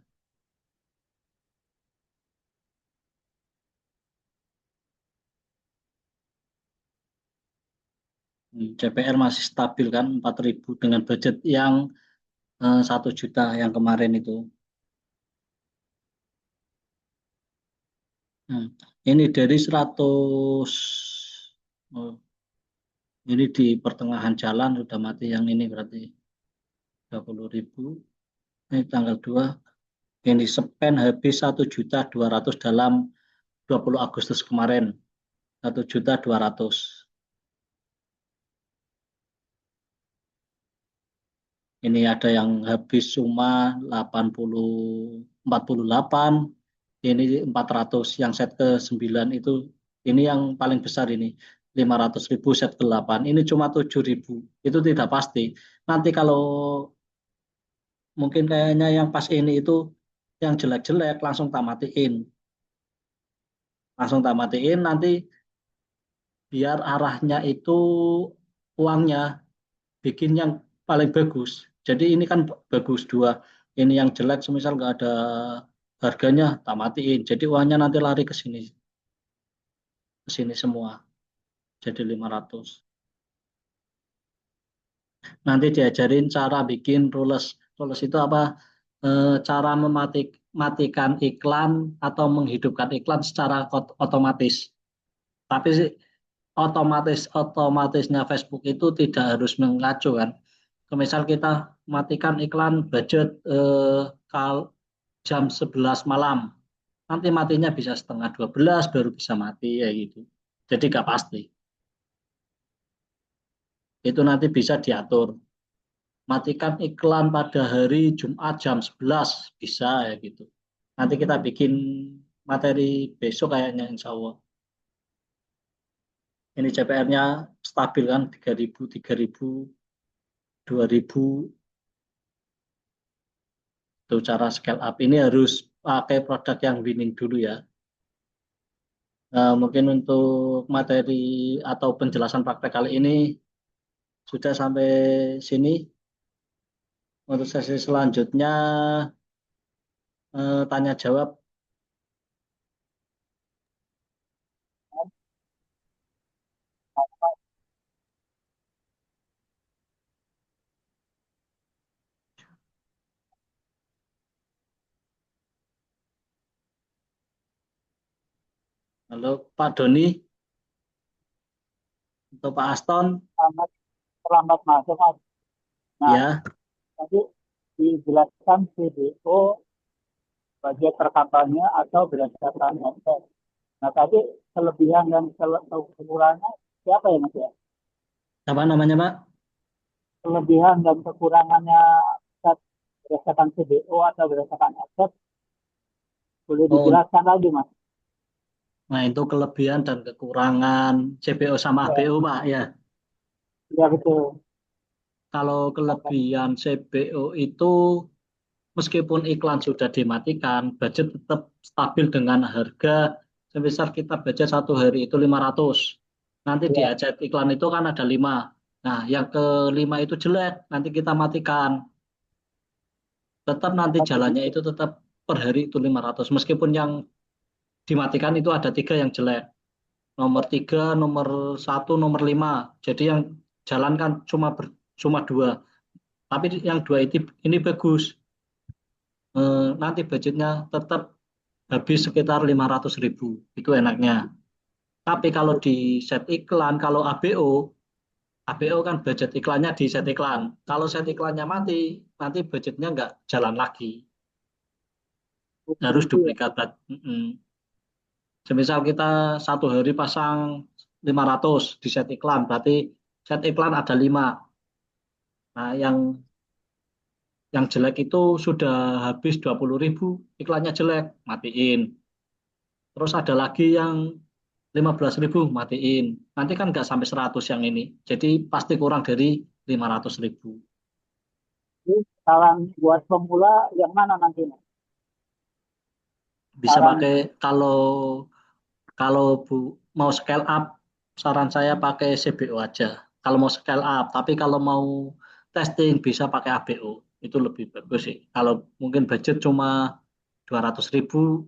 CPR masih stabil kan 4.000 dengan budget yang 1 juta yang kemarin itu. Hmm. Ini dari 100, oh, ini di pertengahan jalan sudah mati yang ini berarti 30.000. Ini tanggal 2. Ini spend habis 1.200.000 dalam 20 Agustus kemarin. 1.200.000. Ini ada yang habis cuma 48, ini 400, yang set ke-9 itu, ini yang paling besar ini, 500.000 set ke-8, ini cuma 7.000, itu tidak pasti. Nanti kalau mungkin kayaknya yang pas ini itu, yang jelek-jelek langsung tamatiin. Langsung tamatiin, nanti biar arahnya itu uangnya bikin yang paling bagus. Jadi ini kan bagus dua. Ini yang jelek, semisal nggak ada harganya, tak matiin. Jadi uangnya nanti lari ke sini semua. Jadi 500. Nanti diajarin cara bikin rules. Rules itu apa? Cara mematikan iklan atau menghidupkan iklan secara otomatis. Tapi otomatisnya Facebook itu tidak harus mengacu kan. Misal kita matikan iklan budget jam 11 malam, nanti matinya bisa setengah 12 baru bisa mati ya gitu. Jadi nggak pasti. Itu nanti bisa diatur. Matikan iklan pada hari Jumat jam 11 bisa ya gitu. Nanti kita bikin materi besok kayaknya insya Allah. Ini CPR-nya stabil kan 3.000, 3.000, 2.000. Itu cara scale up. Ini harus pakai produk yang winning dulu ya. Mungkin untuk materi atau penjelasan praktek kali ini sudah sampai sini. Untuk sesi selanjutnya tanya jawab. Halo Pak Doni atau Pak Aston, Sangat terlambat masuk, Mas. Nah, ya. tadi dijelaskan CBO budget per kampanye atau berdasarkan omset. Nah, tadi kelebihan dan kekurangan siapa ya, Mas ya? Apa namanya Pak? Kelebihan dan kekurangannya berdasarkan CBO atau berdasarkan aset boleh Oh, dijelaskan lagi, Mas? nah itu kelebihan dan kekurangan CPO sama Ya, ABO Pak ya. ya betul. Kalau kelebihan CBO itu meskipun iklan sudah dimatikan, budget tetap stabil dengan harga semisal kita budget satu hari itu 500. Nanti di Ya, budget iklan itu kan ada 5. Nah, yang kelima itu jelek, nanti kita matikan. Tetap nanti oh jalannya begitu. itu tetap per hari itu 500. Meskipun yang dimatikan itu ada 3 yang jelek. Nomor 3, nomor 1, nomor 5. Jadi yang jalan kan cuma 2. Tapi yang 2 ini bagus. Nanti budgetnya tetap habis sekitar 500.000. Itu enaknya. Tapi kalau di set iklan, kalau ABO kan budget iklannya di set iklan. Kalau set iklannya mati, nanti budgetnya nggak jalan lagi. Oh, Harus begitu ya. duplikat. Semisal kita satu hari pasang 500 di set iklan, berarti set iklan ada 5. Nah, yang jelek itu sudah habis 20.000, iklannya jelek, matiin. Terus ada lagi yang 15.000, matiin. Nanti kan nggak sampai 100 yang ini. Jadi pasti kurang dari 500.000. Jadi saran buat pemula yang mana nantinya? Bisa Saran pakai kalau kalau mau scale up, saran saya pakai CBO aja. Kalau mau scale up, tapi kalau mau testing bisa pakai ABO. Itu lebih bagus sih. Kalau mungkin budget cuma 200.000,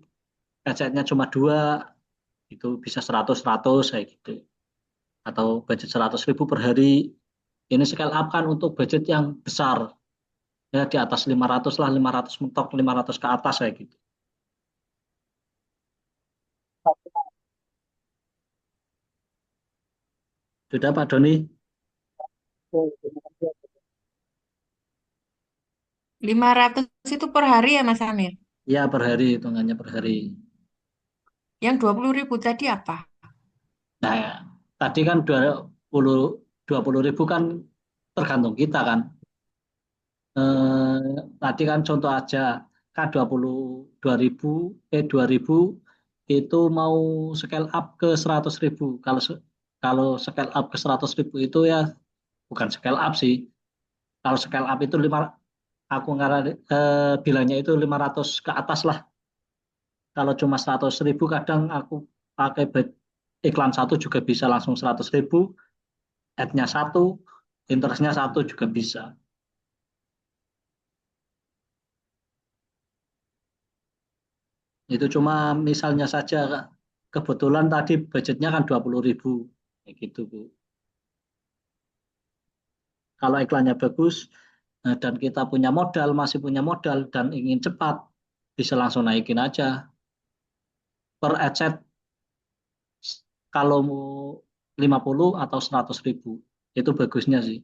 headsetnya cuma 2, itu bisa 100-100 kayak gitu. Atau budget 100.000 per hari. Ini scale up kan untuk budget yang besar. Ya di atas 500 lah, 500 mentok, 500 ke atas kayak gitu. Sudah Pak Doni? satu. 500 itu per hari ya Mas Amir? Ya per hari, hitungannya per hari. Yang 20.000 tadi apa? Nah, tadi kan 20.000 kan tergantung kita kan. Tadi kan contoh aja, kan 22.000, 2.000 itu mau scale up ke 100.000. Kalau scale up ke 100.000 itu ya bukan scale up sih. Kalau scale up itu aku bilangnya itu 500 ke atas lah. Kalau cuma 100.000 kadang aku pakai iklan satu juga bisa langsung 100.000, ad-nya satu, interestnya satu juga bisa. Itu cuma misalnya saja, kebetulan tadi budgetnya kan 20.000. Kayak gitu, Bu. Kalau iklannya bagus, dan kita punya modal, masih punya modal, dan ingin cepat, bisa langsung naikin aja. Per adset, kalau mau 50 atau 100.000, itu bagusnya sih.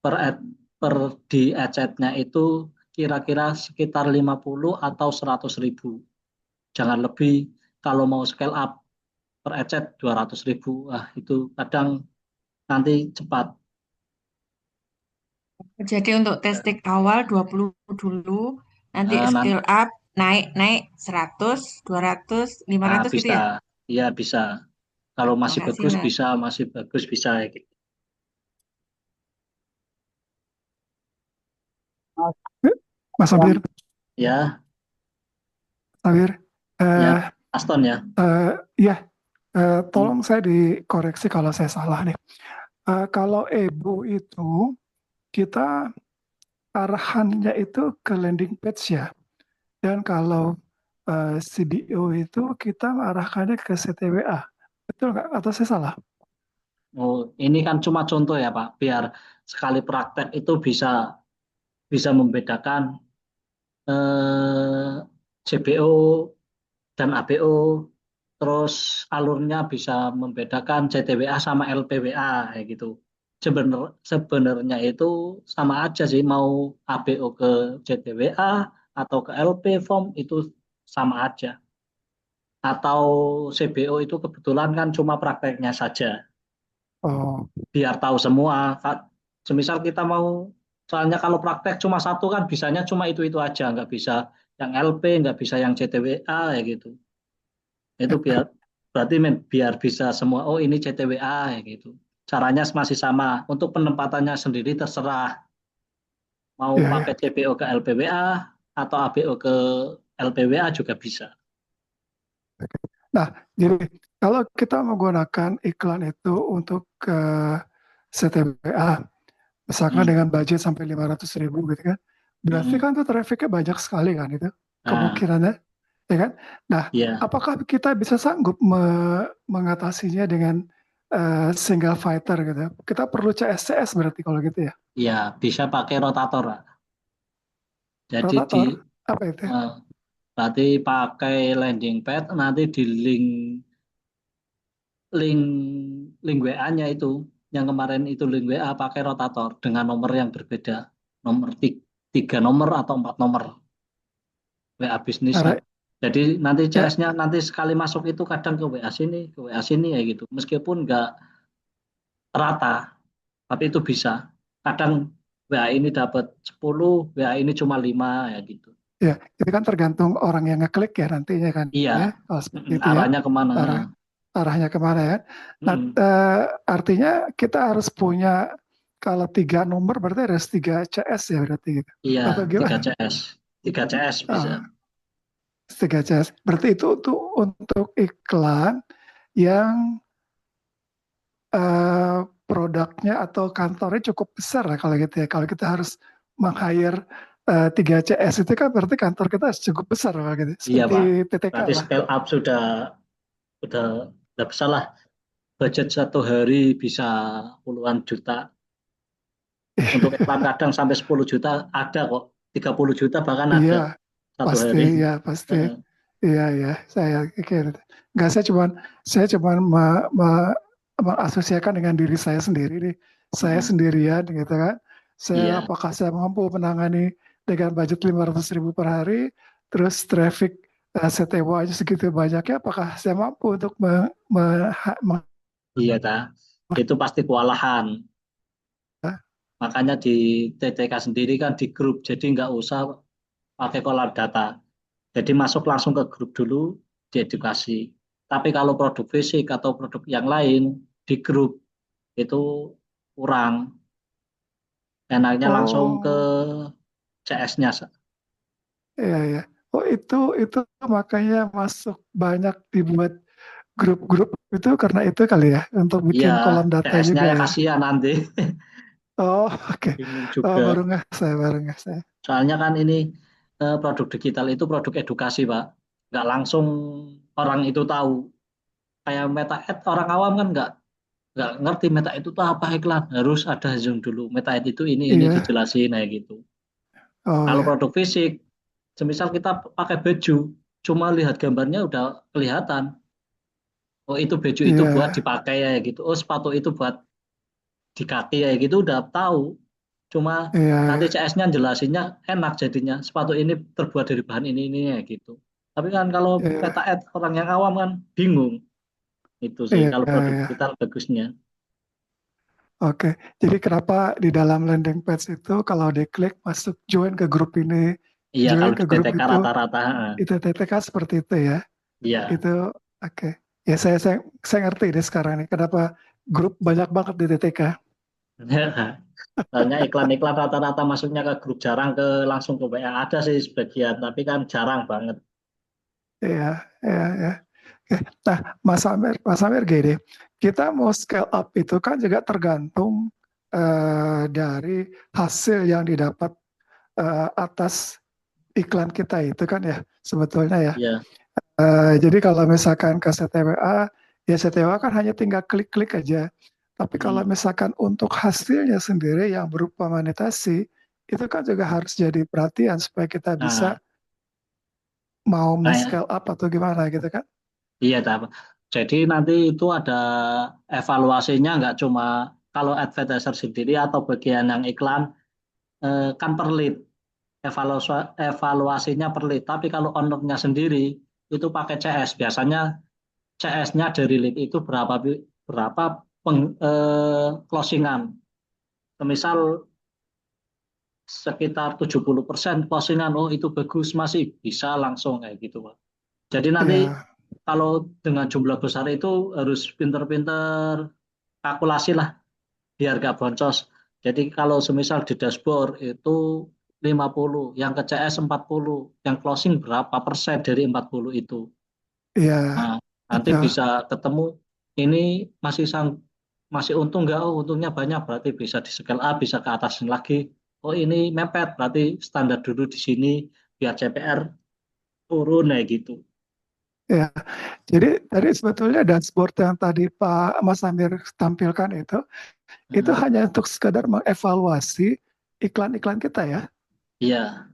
Per, ad, per di adsetnya itu kira-kira sekitar 50 atau 100.000. Jangan lebih, kalau mau scale up, per adset 200.000. Itu kadang nanti cepat. Jadi untuk testing awal 20 dulu, nanti Nanti, skill up, naik 100, 200, 500 gitu bisa, ya? ya bisa. Kalau masih bagus Penghasilan. bisa, masih bagus bisa ya gitu. Mas, Mas yang Abir, Ya, Abir, ya, eh, Aston ya. ya, Hmm. tolong saya dikoreksi kalau saya salah nih. Kalau Ebu itu kita arahannya itu ke landing page ya, dan kalau CBO itu kita arahkannya ke CTWA, betul nggak? Atau saya salah? Oh, ini kan cuma contoh ya Pak, biar sekali praktek itu bisa bisa membedakan CBO dan ABO, terus alurnya bisa membedakan CTWA sama LPWA kayak gitu. Sebenarnya itu sama aja sih, mau ABO ke CTWA atau ke LP form itu sama aja. Atau CBO itu kebetulan kan cuma prakteknya saja, Oh, biar tahu semua. Semisal kita mau, soalnya kalau praktek cuma satu kan bisanya cuma itu aja, nggak bisa yang LP, nggak bisa yang CTWA ya gitu. Itu biar berarti biar bisa semua, oh ini CTWA ya gitu. caranya masih sama. Untuk penempatannya sendiri terserah mau Ya, ya. pakai CBO ke LPWA atau ABO ke LPWA juga bisa. Nah, jadi kalau kita menggunakan iklan itu untuk ke CTBA, misalkan Hmm. dengan budget sampai 500.000 gitu kan, berarti Hmm. kan tuh trafficnya banyak sekali kan itu Nah, kemungkinannya, ya kan? Nah, ya, apakah kita bisa sanggup mengatasinya dengan single fighter gitu? Kita perlu CSCS berarti kalau gitu ya. ya bisa pakai rotator, Pak. Jadi Rotator, apa itu? eh, berarti pakai landing pad, nanti di link link link WA-nya itu yang kemarin itu link WA pakai rotator dengan nomor yang berbeda, nomor 3 nomor atau 4 nomor WA bisnis kan. Cara, Jadi nanti ya, CS-nya nanti sekali masuk itu kadang ke WA sini, ke WA sini ya gitu. Meskipun nggak rata, tapi itu bisa. Kadang WA ini dapat 10, WA ini cuma 5 ya gitu. ya, itu kan tergantung orang yang ngeklik ya nantinya kan Iya, ya, kalau seperti itu ya. arahnya kemana? Arah arahnya kemana ya. Nah, Mm-mm. artinya kita harus punya kalau 3 nomor berarti harus 3 CS ya berarti gitu. Iya, Atau 3 gimana? CS. 3 CS bisa. Ah, 3 CS. Berarti itu tuh untuk iklan yang eh, produknya atau kantornya cukup besar lah kalau gitu ya. Kalau kita harus meng-hire 3 CS itu kan berarti kantor kita harus cukup besar lah gitu. Iya, Seperti Pak. TTK Berarti lah. scale up sudah besar lah. Budget 1 hari bisa puluhan juta. Untuk iklan kadang sampai 10 juta ada kok. 30 juta bahkan Iya, ada satu pasti hari. ya, pasti. Heeh. Iya, ya, saya pikir. Enggak, saya cuman mengasosiasikan dengan diri saya sendiri nih. Saya Heeh. sendirian gitu kan. Iya, Apakah saya mampu menangani dengan budget 500.000 per hari, terus traffic CTW-nya segitu banyaknya, apakah saya mampu untuk iya ta. Itu pasti kewalahan. Makanya di TTK sendiri kan di grup, jadi nggak usah pakai kolam data. Jadi masuk langsung ke grup dulu, diedukasi. Tapi kalau produk fisik atau produk yang lain di grup itu kurang. Enaknya langsung ke oh, CS-nya. iya, ya. Oh, itu makanya masuk banyak dibuat grup-grup itu karena itu kali ya, untuk Iya, bikin kolam data CS-nya juga ya ya. kasihan nanti. Oh, oke. Bingung Oh, juga. baru nggak saya. Soalnya kan ini produk digital itu produk edukasi, Pak. Nggak langsung orang itu tahu. Kayak Meta Ad, orang awam kan nggak ngerti Meta itu tuh apa iklan. Harus ada Zoom dulu. Meta Ad itu ini Iya, dijelasin kayak gitu. oh Kalau ya, produk fisik, semisal kita pakai baju, cuma lihat gambarnya udah kelihatan. Oh itu baju itu buat iya, dipakai ya gitu. Oh sepatu itu buat di kaki ya gitu udah tahu. Cuma iya, nanti iya, CS-nya jelasinnya enak jadinya. Sepatu ini terbuat dari bahan ini ya gitu. Tapi kan kalau iya, Meta Ad orang yang awam kan bingung. Itu sih iya, kalau produk iya. digital bagusnya. Oke. Jadi kenapa di dalam landing page itu kalau diklik masuk join ke grup ini, Iya join kalau ke di grup TTK itu, rata-rata. itu TTK seperti itu ya. Iya. Itu oke. Ya, saya ngerti deh sekarang nih kenapa grup banyak banget di TTK. Soalnya iklan-iklan rata-rata masuknya ke grup jarang ke langsung ke WA ada sih sebagian tapi kan jarang banget. Iya, iya, iya. Oke. Nah, Mas Amir gini, kita mau scale up itu kan juga tergantung dari hasil yang didapat atas iklan kita itu kan ya, sebetulnya ya. Iya. Jadi kalau misalkan ke CTWA, ya CTWA kan hanya tinggal klik-klik aja. Tapi kalau Hmm. misalkan untuk hasilnya sendiri yang berupa monetasi, itu kan juga harus jadi perhatian supaya kita bisa Nah, mau kayak men-scale up atau gimana gitu kan. iya, jadi nanti itu ada evaluasinya nggak cuma kalau advertiser sendiri atau bagian yang iklan kan per lead, evaluasinya per lead. Tapi kalau ownernya sendiri itu pakai CS. Biasanya CS-nya dari lead itu berapa closingan. Misal sekitar 70% closingan, oh itu bagus masih bisa langsung kayak gitu, Pak. Jadi nanti Ya, kalau dengan jumlah besar itu harus pinter-pinter kalkulasi lah biar nggak boncos. Jadi kalau semisal di dashboard itu 50, yang ke CS 40, yang closing berapa persen dari 40 itu. Iya, Nah, nanti betul. bisa ketemu ini masih untung nggak? Oh, untungnya banyak, berarti bisa di scale up, bisa ke atasin lagi. Oh, ini mepet, berarti standar dulu di sini biar CPR turun ya gitu. Ya, jadi tadi sebetulnya dashboard yang tadi Pak Mas Amir tampilkan itu Hmm, hanya untuk sekadar mengevaluasi iklan-iklan kita ya, iya.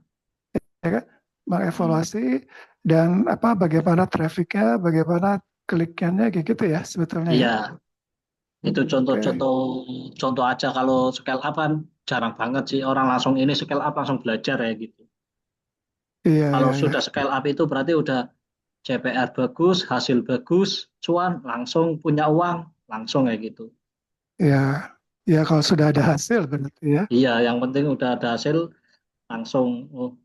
ya kan? Hmm, Mengevaluasi dan apa bagaimana trafficnya, bagaimana kliknya kayak gitu ya sebetulnya ya. iya. Itu Oke, contoh aja kalau scale up kan jarang banget sih orang langsung ini scale up langsung belajar ya gitu. iya Kalau iya iya, sudah scale up itu berarti udah CPR bagus, hasil bagus, cuan langsung punya uang langsung ya gitu. iya, ya kalau sudah ada hasil berarti ya. Iya, yang penting udah ada hasil langsung. Oh,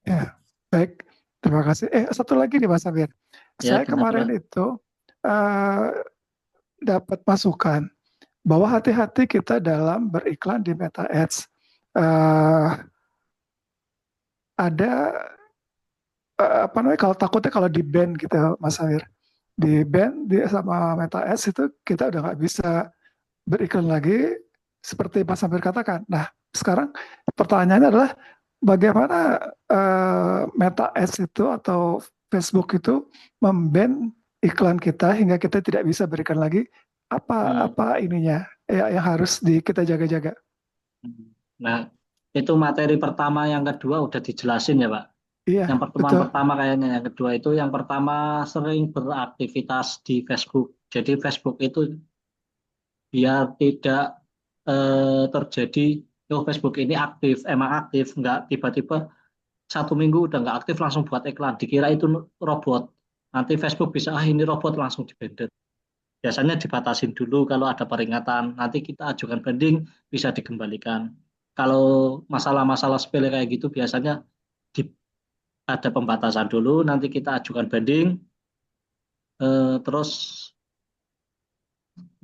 Ya, baik. Terima kasih. Satu lagi nih Mas Amir. ya Saya gimana kemarin Pak? itu eh, dapat masukan bahwa hati-hati kita dalam beriklan di Meta Ads. Eh, ada apa namanya kalau takutnya kalau di ban gitu Mas Amir. Di ban sama Meta Ads itu kita udah nggak bisa beriklan lagi seperti Mas Amir katakan. Nah, sekarang pertanyaannya adalah bagaimana Meta Ads itu atau Facebook itu memban iklan kita hingga kita tidak bisa berikan lagi apa Hmm. apa ininya ya yang harus kita jaga-jaga. Nah, itu materi pertama, yang kedua udah dijelasin ya Pak. Iya, Yang pertemuan betul. pertama kayaknya, yang kedua itu yang pertama sering beraktivitas di Facebook. Jadi Facebook itu biar tidak terjadi, oh Facebook ini aktif, emang aktif, nggak tiba-tiba 1 minggu udah nggak aktif langsung buat iklan, dikira itu robot. Nanti Facebook bisa, ah ini robot langsung dibanded. Biasanya dibatasin dulu kalau ada peringatan, nanti kita ajukan banding bisa dikembalikan. Kalau masalah-masalah sepele kayak gitu biasanya di, ada pembatasan dulu, nanti kita ajukan banding, terus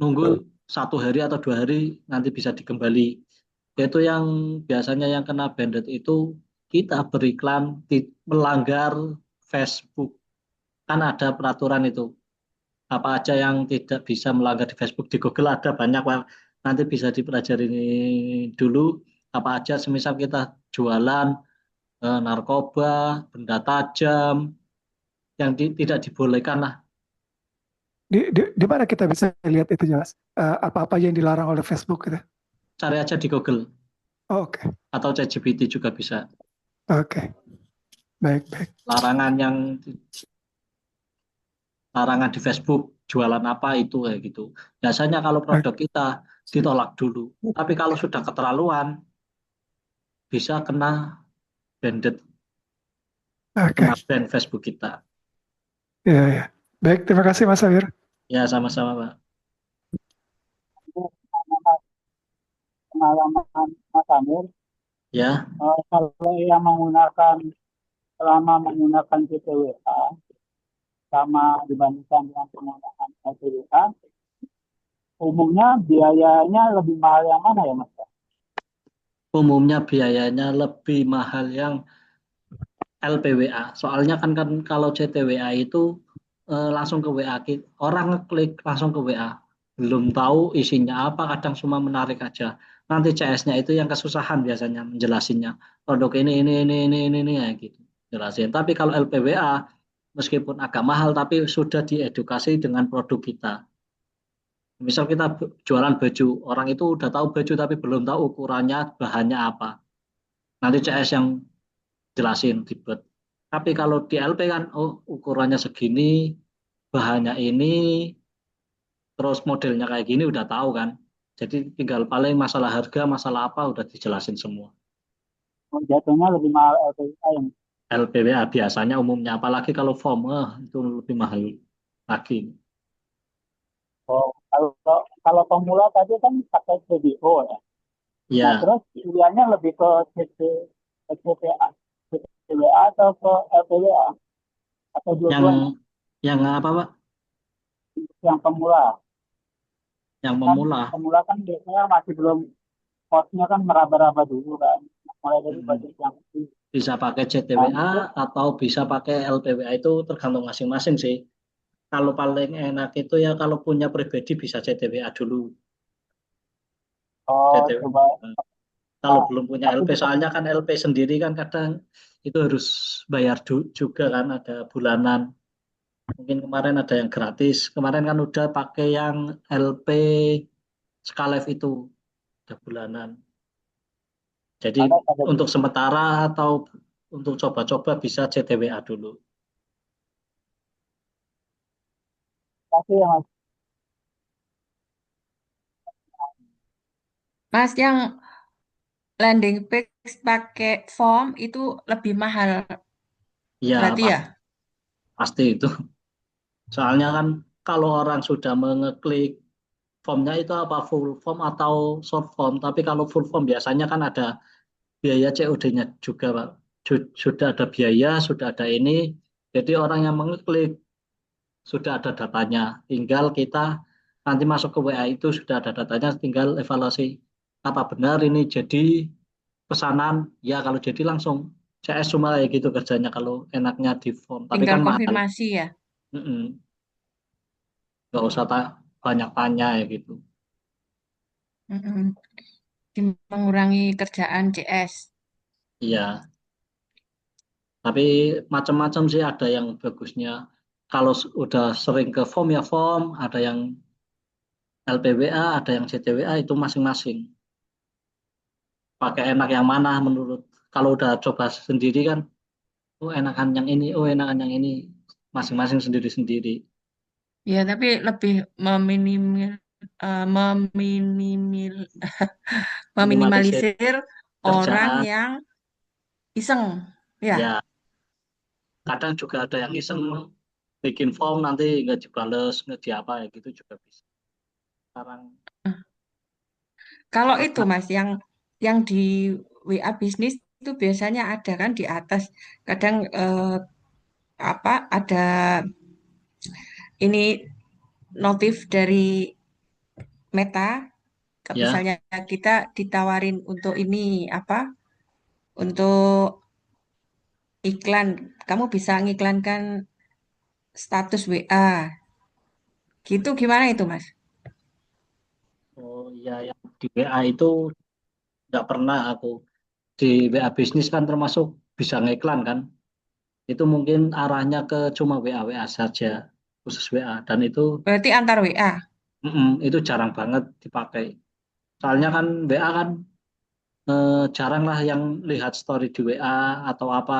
nunggu 1 hari atau 2 hari nanti bisa dikembali. Itu yang biasanya yang kena banded itu kita beriklan melanggar Facebook. Kan ada peraturan itu. Apa aja yang tidak bisa melanggar di Facebook, di Google ada banyak Pak. Nanti bisa dipelajari dulu apa aja semisal kita jualan narkoba, benda tajam yang tidak dibolehkan lah. Di mana kita bisa lihat itu jelas? Apa-apa yang dilarang oleh Facebook gitu. Cari aja di Google Oke, atau ChatGPT juga bisa. oke. Baik, baik. Larangan yang larangan di Facebook jualan apa itu kayak gitu. Biasanya kalau Baik. produk kita ditolak dulu. Tapi kalau sudah keterlaluan bisa kena banded, Oke. kena ban Facebook kita. Ya, ya. Baik, terima kasih Mas Amir. Ya sama-sama Pak. Pengalaman Mas Amir, Ya, kalau yang menggunakan selama menggunakan CTWA sama dibandingkan dengan penggunaan LPWA, umumnya biayanya lebih mahal yang mana ya Mas? umumnya biayanya lebih mahal yang LPWA. Soalnya kan kalau CTWA itu langsung ke WA. Orang ngeklik langsung ke WA. Belum tahu isinya apa, kadang cuma menarik aja. Nanti CS-nya itu yang kesusahan biasanya menjelasinnya. Produk ini ya gitu. Jelasin. Tapi kalau LPWA meskipun agak mahal tapi sudah diedukasi dengan produk kita. Misal kita jualan baju, orang itu udah tahu baju tapi belum tahu ukurannya, bahannya apa. Nanti CS yang jelasin ribet. Tapi kalau di LP kan, oh ukurannya segini, bahannya ini, terus modelnya kayak gini udah tahu kan. Jadi tinggal paling masalah harga, masalah apa udah dijelasin semua. Oh, jatuhnya lebih mahal LPWA yang LPWA biasanya umumnya, apalagi kalau foam, itu lebih mahal lagi. oh, kalau pemula tadi kan pakai CDO ya. Nah, Ya, terus pilihannya lebih ke CCPA, CCPA atau ke LPWA atau yang dua-duanya yang apa Pak? yang pemula. yang Kan pemula. pemula kan biasanya masih belum, cost-nya kan meraba-raba dulu kan. Mulai dari Mm. budget yang kecil. Bisa pakai Nah, CTWA itu atau bisa pakai LPWA, itu tergantung masing-masing sih. Kalau paling enak itu ya kalau punya pribadi bisa CTWA dulu. coba CTWA. Kalau nah, belum punya tapi LP, bukan soalnya kan LP sendiri kan kadang itu harus bayar juga kan, ada bulanan. Mungkin kemarin ada yang gratis. Kemarin kan udah pakai yang LP Skalev itu, ada bulanan. Jadi ada untuk sementara atau untuk coba-coba bisa CTWA dulu. aplikasi yang Mas, yang landing page pakai form itu lebih mahal Ya berarti ya? pasti itu. Soalnya kan kalau orang sudah mengeklik formnya itu apa, full form atau short form. Tapi kalau full form biasanya kan ada biaya COD-nya juga, Pak. Sudah ada biaya, sudah ada ini. Jadi orang yang mengeklik sudah ada datanya. Tinggal kita nanti masuk ke WA itu sudah ada datanya, tinggal evaluasi apa benar ini jadi pesanan. Ya kalau jadi langsung CS cuma kayak gitu kerjanya kalau enaknya di form. Tapi Tinggal kan mahal. konfirmasi ya. Mm-mm. Nggak usah banyak tanya ya gitu. Mm-mm. Mengurangi kerjaan CS. Iya, tapi macam-macam sih, ada yang bagusnya. Kalau udah sering ke form ya form, ada yang LPWA, ada yang CTWA, itu masing-masing. Pakai enak yang mana menurut, kalau udah coba sendiri kan, oh enakan yang ini, oh enakan yang ini, masing-masing sendiri-sendiri. Ya, tapi lebih meminimil, Minimalisir meminimalisir orang kerjaan, yang iseng. Ya. ya kadang juga ada yang iseng bikin form nanti nggak dibales, nggak di apa ya gitu juga bisa. Sekarang Kalau itu banyak. Mas, yang di WA bisnis itu biasanya ada kan di atas. Kadang apa ada ini notif dari Meta, Ya, misalnya kita ditawarin untuk ini apa? Untuk iklan, kamu bisa ngiklankan status WA. Gitu gimana itu, Mas? oh iya, yang di WA itu nggak pernah aku. Di WA bisnis kan termasuk bisa ngiklan kan. Itu mungkin arahnya ke cuma WA saja, khusus WA. Dan itu Berarti antar WA. itu jarang banget dipakai. Soalnya kan WA kan jarang lah yang lihat story di WA atau apa.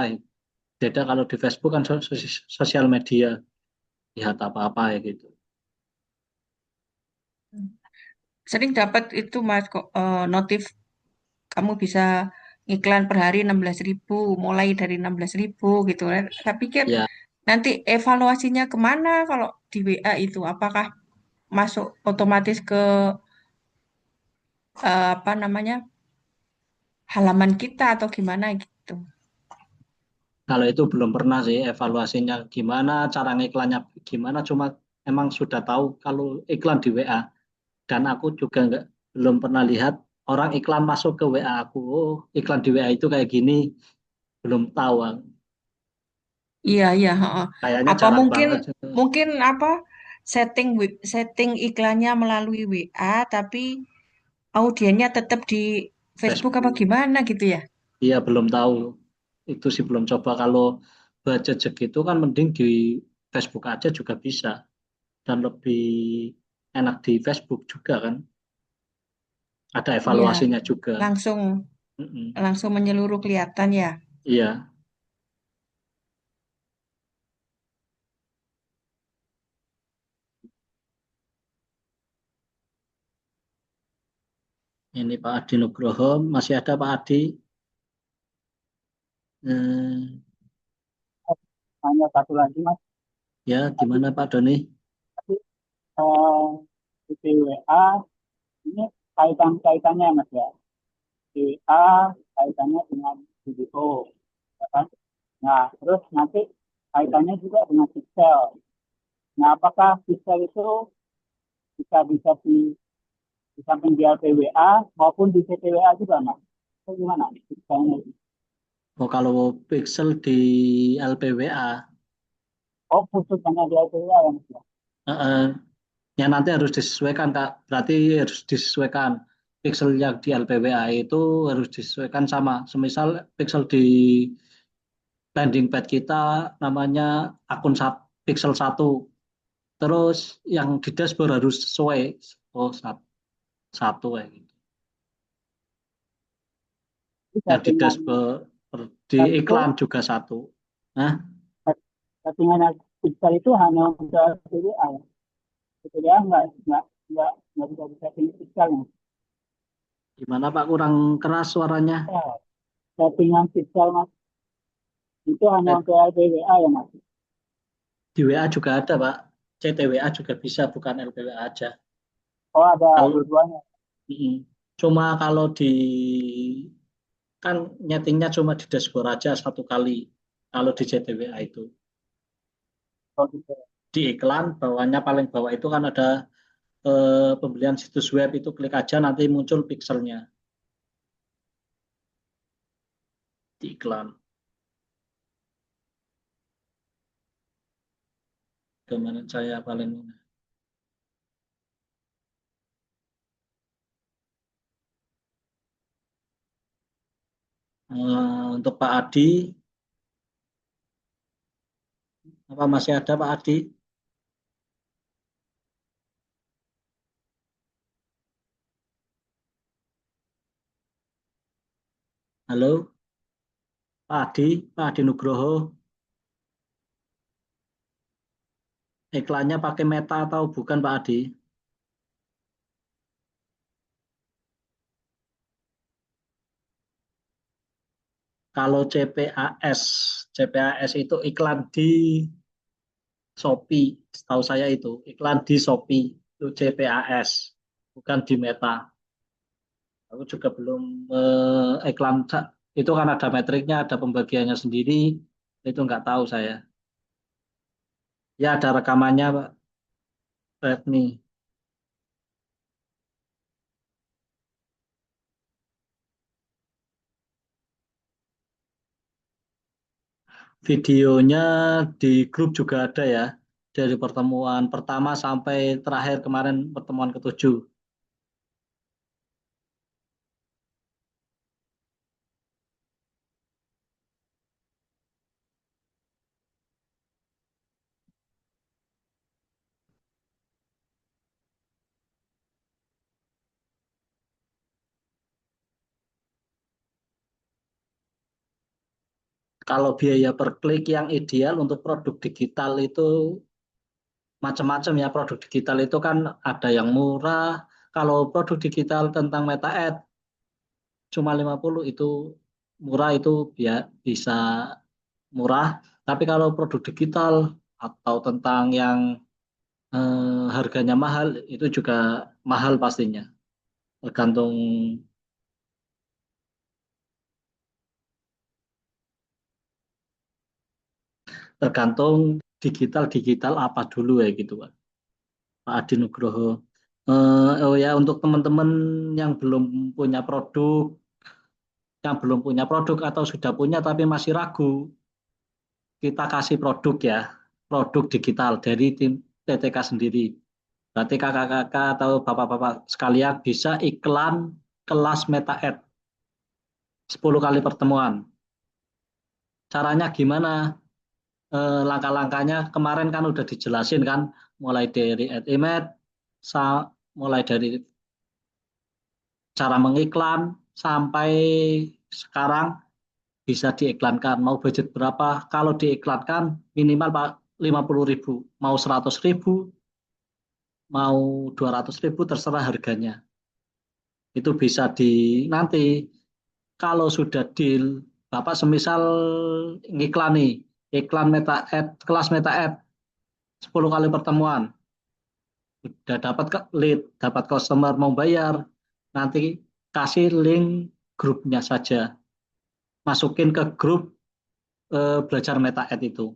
Beda kalau di Facebook kan sosial media, lihat apa-apa ya gitu. Sering dapat itu Mas kok notif kamu bisa iklan per hari 16.000, mulai dari 16.000 gitu. Saya pikir Ya, nanti evaluasinya kemana kalau di WA itu? Apakah masuk otomatis ke apa namanya halaman kita atau gimana gitu? kalau itu belum pernah sih evaluasinya gimana, cara ngiklannya gimana. Cuma emang sudah tahu kalau iklan di WA. Dan aku juga belum pernah lihat orang iklan masuk ke WA aku. Oh, iklan di WA itu kayak gini. Belum tahu. Iya, iya, heeh. Kayaknya Apa jarang mungkin banget. mungkin apa setting iklannya melalui WA tapi audiennya tetap di Facebook apa Facebook. gimana gitu ya? Iya, belum tahu. Itu sih belum coba. Kalau budget segitu kan mending di Facebook aja juga bisa. Dan lebih enak di Facebook juga kan. Ada Iya, evaluasinya juga. langsung Mm-mm. langsung menyeluruh kelihatan ya. Iya, ini Pak Adi Nugroho. Masih ada Pak Adi? Eh, hanya satu lagi Mas. ya, Tadi, gimana Pak Doni? tadi eh, di WA ini kaitannya Mas ya. WA kaitannya dengan video, ya kan? Nah, terus nanti kaitannya juga dengan pixel. Nah, apakah pixel itu bisa bisa di Di samping di LPWA maupun di CTWA juga, Mas. Itu gimana? Pixelnya? Oh, kalau pixel di LPWA, Oh, khusus hanya di LPWA ya, Mas, ya? eh, ya nanti harus disesuaikan, Kak. Berarti harus disesuaikan pixel yang di LPWA itu harus disesuaikan sama. Semisal pixel di landing pad kita namanya akun pixel 1. Terus yang di dashboard harus sesuai. Oh, satu ya gitu. Jadi Yang di settingan, dashboard di pixel itu, iklan juga satu. Nah, settingan pixel itu hanya untuk LPWA ya? LPWA nggak bisa di setting pixelnya. gimana Pak? Kurang keras suaranya. Ya, settingan pixel, Mas, itu hanya Eh, untuk LPWA ya, Mas? Di WA juga ada Pak. CTWA juga bisa, bukan LPWA aja. Oh, ada Kalau dua-duanya. cuma kalau di kan nyetingnya cuma di dashboard aja satu kali. Kalau di CTWA itu Oh, gitu. di iklan bawahnya paling bawah itu kan ada pembelian situs web, itu klik aja nanti muncul pixelnya di iklan. Kemarin saya paling untuk Pak Adi, apa masih ada Pak Adi? Halo, Pak Adi Nugroho. Iklannya pakai Meta atau bukan Pak Adi? Kalau CPAS itu iklan di Shopee. Setahu saya itu iklan di Shopee itu CPAS, bukan di Meta. Aku juga belum iklan itu kan ada metriknya, ada pembagiannya sendiri. Itu nggak tahu saya. Ya ada rekamannya Pak Redmi. Videonya di grup juga ada ya. Dari pertemuan pertama sampai terakhir kemarin pertemuan ketujuh. Kalau biaya per klik yang ideal untuk produk digital itu macam-macam ya. Produk digital itu kan ada yang murah. Kalau produk digital tentang Meta Ads cuma 50 itu murah, itu bisa murah. Tapi kalau produk digital atau tentang yang harganya mahal itu juga mahal pastinya. Tergantung tergantung digital apa dulu ya gitu Pak. Pak Adi Nugroho. Oh ya, untuk teman-teman yang belum punya produk, atau sudah punya tapi masih ragu, kita kasih produk ya, produk digital dari tim TTK sendiri. Berarti kakak-kakak atau bapak-bapak sekalian bisa iklan kelas Meta Ads 10 kali pertemuan. Caranya gimana? Langkah-langkahnya kemarin kan udah dijelasin kan, mulai dari ad image, mulai dari cara mengiklan sampai sekarang bisa diiklankan. Mau budget berapa? Kalau diiklankan minimal Pak 50.000, mau 100.000, mau 200.000 terserah harganya. Itu bisa nanti kalau sudah deal, Bapak semisal ngiklan nih, iklan Meta Ad, kelas Meta Ad 10 kali pertemuan, udah dapat lead, dapat customer mau bayar, nanti kasih link grupnya saja, masukin ke grup belajar Meta Ad itu.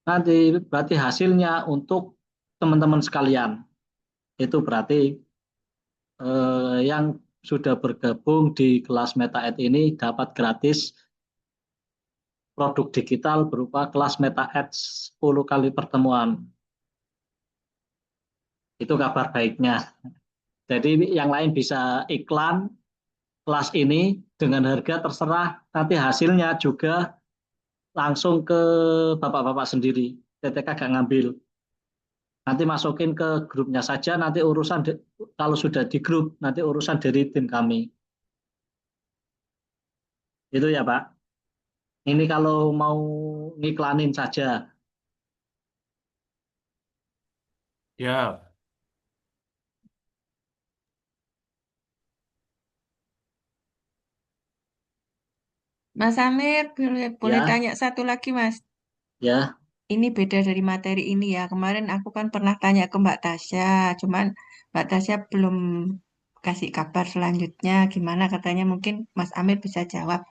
Nanti berarti hasilnya untuk teman-teman sekalian. Itu berarti yang sudah bergabung di kelas MetaEd ini dapat gratis produk digital berupa kelas MetaEd 10 kali pertemuan. Itu kabar baiknya. Jadi yang lain bisa iklan kelas ini dengan harga terserah, nanti hasilnya juga langsung ke bapak-bapak sendiri. TTK gak ngambil. Nanti masukin ke grupnya saja, nanti urusan kalau sudah di grup, nanti urusan dari tim kami. Itu ya Pak. Ini kalau mau ngiklanin saja. Ya, Mas Amir, boleh Ya, tanya satu lagi, Mas. ya. Ini beda dari materi ini ya. Kemarin aku kan pernah tanya ke Mbak Tasya, cuman Mbak Tasya belum kasih kabar selanjutnya gimana, katanya mungkin Mas Amir bisa jawab.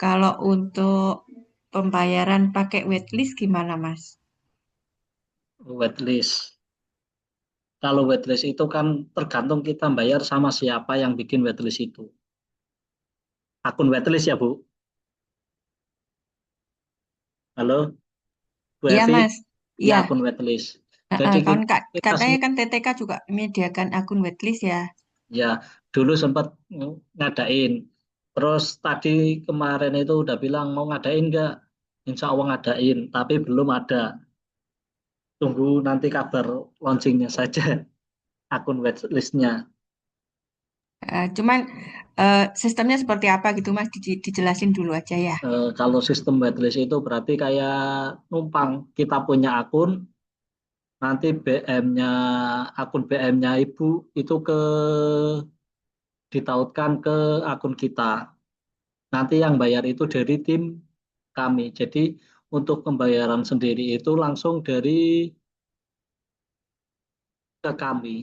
Kalau untuk pembayaran pakai waitlist gimana, Mas? Waitlist. Kalau waitlist itu kan tergantung kita bayar sama siapa yang bikin waitlist itu. Akun waitlist ya Bu. Halo, Bu Iya, Evi. Mas. Ya, Iya. akun waitlist. Heeh, Jadi kan kita katanya kan TTK juga menyediakan akun waitlist ya. ya dulu sempat ngadain. Terus tadi kemarin itu udah bilang mau ngadain nggak? Insya Allah ngadain, tapi belum ada. Tunggu nanti kabar launchingnya saja akun waitlistnya. Cuman sistemnya seperti apa gitu, Mas? Dijelasin dulu aja ya. Kalau sistem waitlist itu berarti kayak numpang kita punya akun, nanti BM-nya akun BM-nya ibu itu ditautkan ke akun kita. Nanti yang bayar itu dari tim kami. Jadi untuk pembayaran sendiri itu langsung dari ke kami.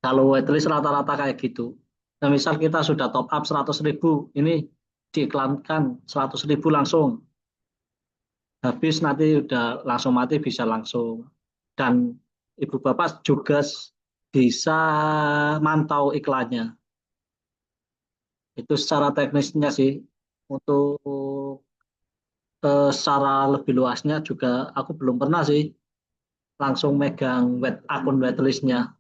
Kalau waitlist rata-rata kayak gitu. Nah, misal kita sudah top up 100.000, ini diiklankan 100.000 langsung. Habis nanti udah langsung mati bisa langsung. Dan ibu bapak juga bisa mantau iklannya. Itu secara teknisnya sih. Untuk secara lebih luasnya juga aku belum pernah sih langsung megang akun waitlistnya.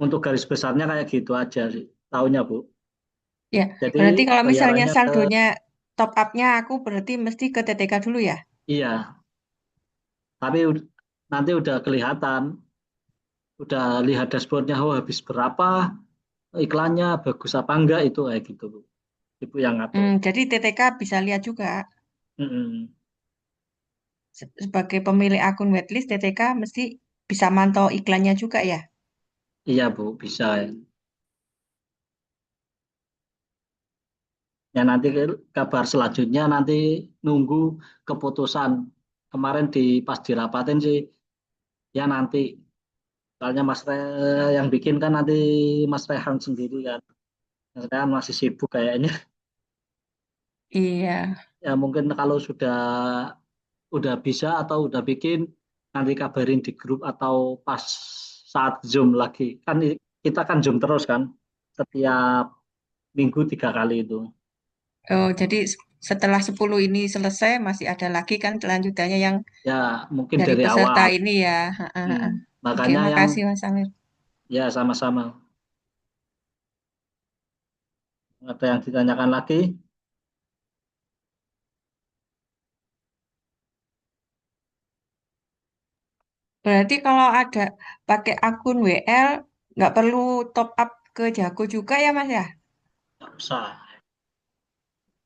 Untuk garis besarnya kayak gitu aja sih. Tahunya Bu. Ya, Jadi berarti kalau misalnya bayarannya ke saldonya top up-nya aku berarti mesti ke TTK dulu ya? iya. Tapi nanti udah kelihatan, udah lihat dashboardnya, oh habis berapa, iklannya bagus apa enggak itu kayak gitu Bu. Ibu yang ngatur. Jadi TTK bisa lihat juga. Mm-mm. Sebagai pemilik akun waitlist, TTK mesti bisa mantau iklannya juga ya? Iya Bu, bisa. Ya nanti kabar selanjutnya nanti nunggu keputusan. Kemarin pas dirapatin sih, ya nanti. Soalnya yang bikin kan nanti Mas Rehan sendiri kan. Mas Rehan masih sibuk kayaknya. Iya. Ya mungkin kalau udah bisa atau udah bikin, nanti kabarin di grup atau pas saat Zoom lagi. Kan kita kan Zoom terus kan, setiap minggu 3 kali itu. Oh, jadi setelah 10 ini selesai masih ada lagi kan kelanjutannya yang Ya mungkin dari dari peserta awal. ini ya. Heeh, Hmm, heeh. Oke, makanya yang makasih Mas Amir. ya sama-sama. Ada yang ditanyakan lagi? Berarti kalau ada pakai akun WL nggak perlu top up ke Jago juga ya Mas ya? Nggak usah.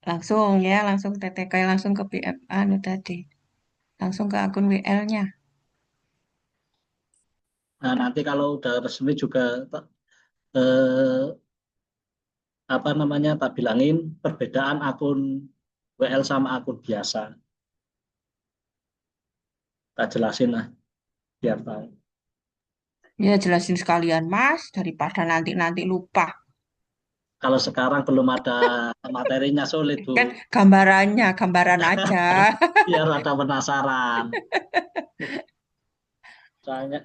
Langsung ya, langsung TTK langsung ke BF anu tadi. Langsung ke akun WL-nya. Nah nanti kalau udah resmi juga eh, apa namanya tak bilangin perbedaan akun WL sama akun biasa. Tak jelasin lah biar tahu. Ya jelasin sekalian Mas, daripada nanti-nanti lupa. Kalau sekarang belum ada materinya sulit Bu. Kan gambarannya, gambaran aja. Biar ada penasaran. Soalnya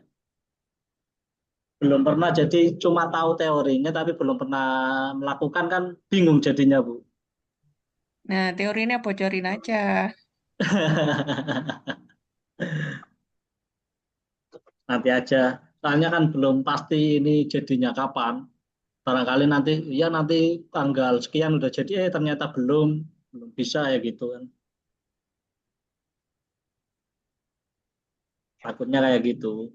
belum pernah, jadi cuma tahu teorinya tapi belum pernah melakukan kan bingung jadinya, Bu. Nah, teorinya bocorin aja. Nanti aja. Soalnya kan belum pasti ini jadinya kapan. Barangkali nanti, ya nanti tanggal sekian udah jadi, ternyata belum bisa ya gitu kan. Takutnya kayak gitu.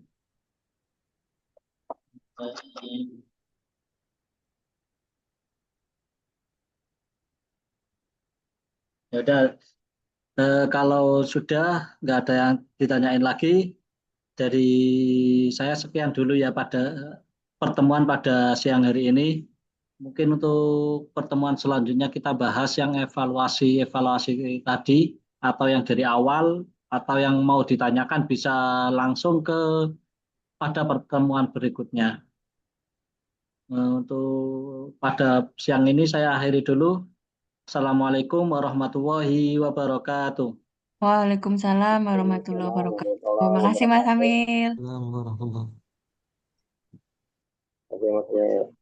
Ya udah, kalau sudah nggak ada yang ditanyain lagi, dari saya sekian dulu ya pada pertemuan pada siang hari ini. Mungkin untuk pertemuan selanjutnya kita bahas yang evaluasi tadi, atau yang dari awal, atau yang mau ditanyakan bisa langsung pada pertemuan berikutnya. Untuk pada siang ini saya akhiri dulu. Assalamualaikum warahmatullahi wabarakatuh. Waalaikumsalam warahmatullahi wabarakatuh. Makasih Mas Amil. Assalamualaikum warahmatullahi wabarakatuh. Oke, Mas.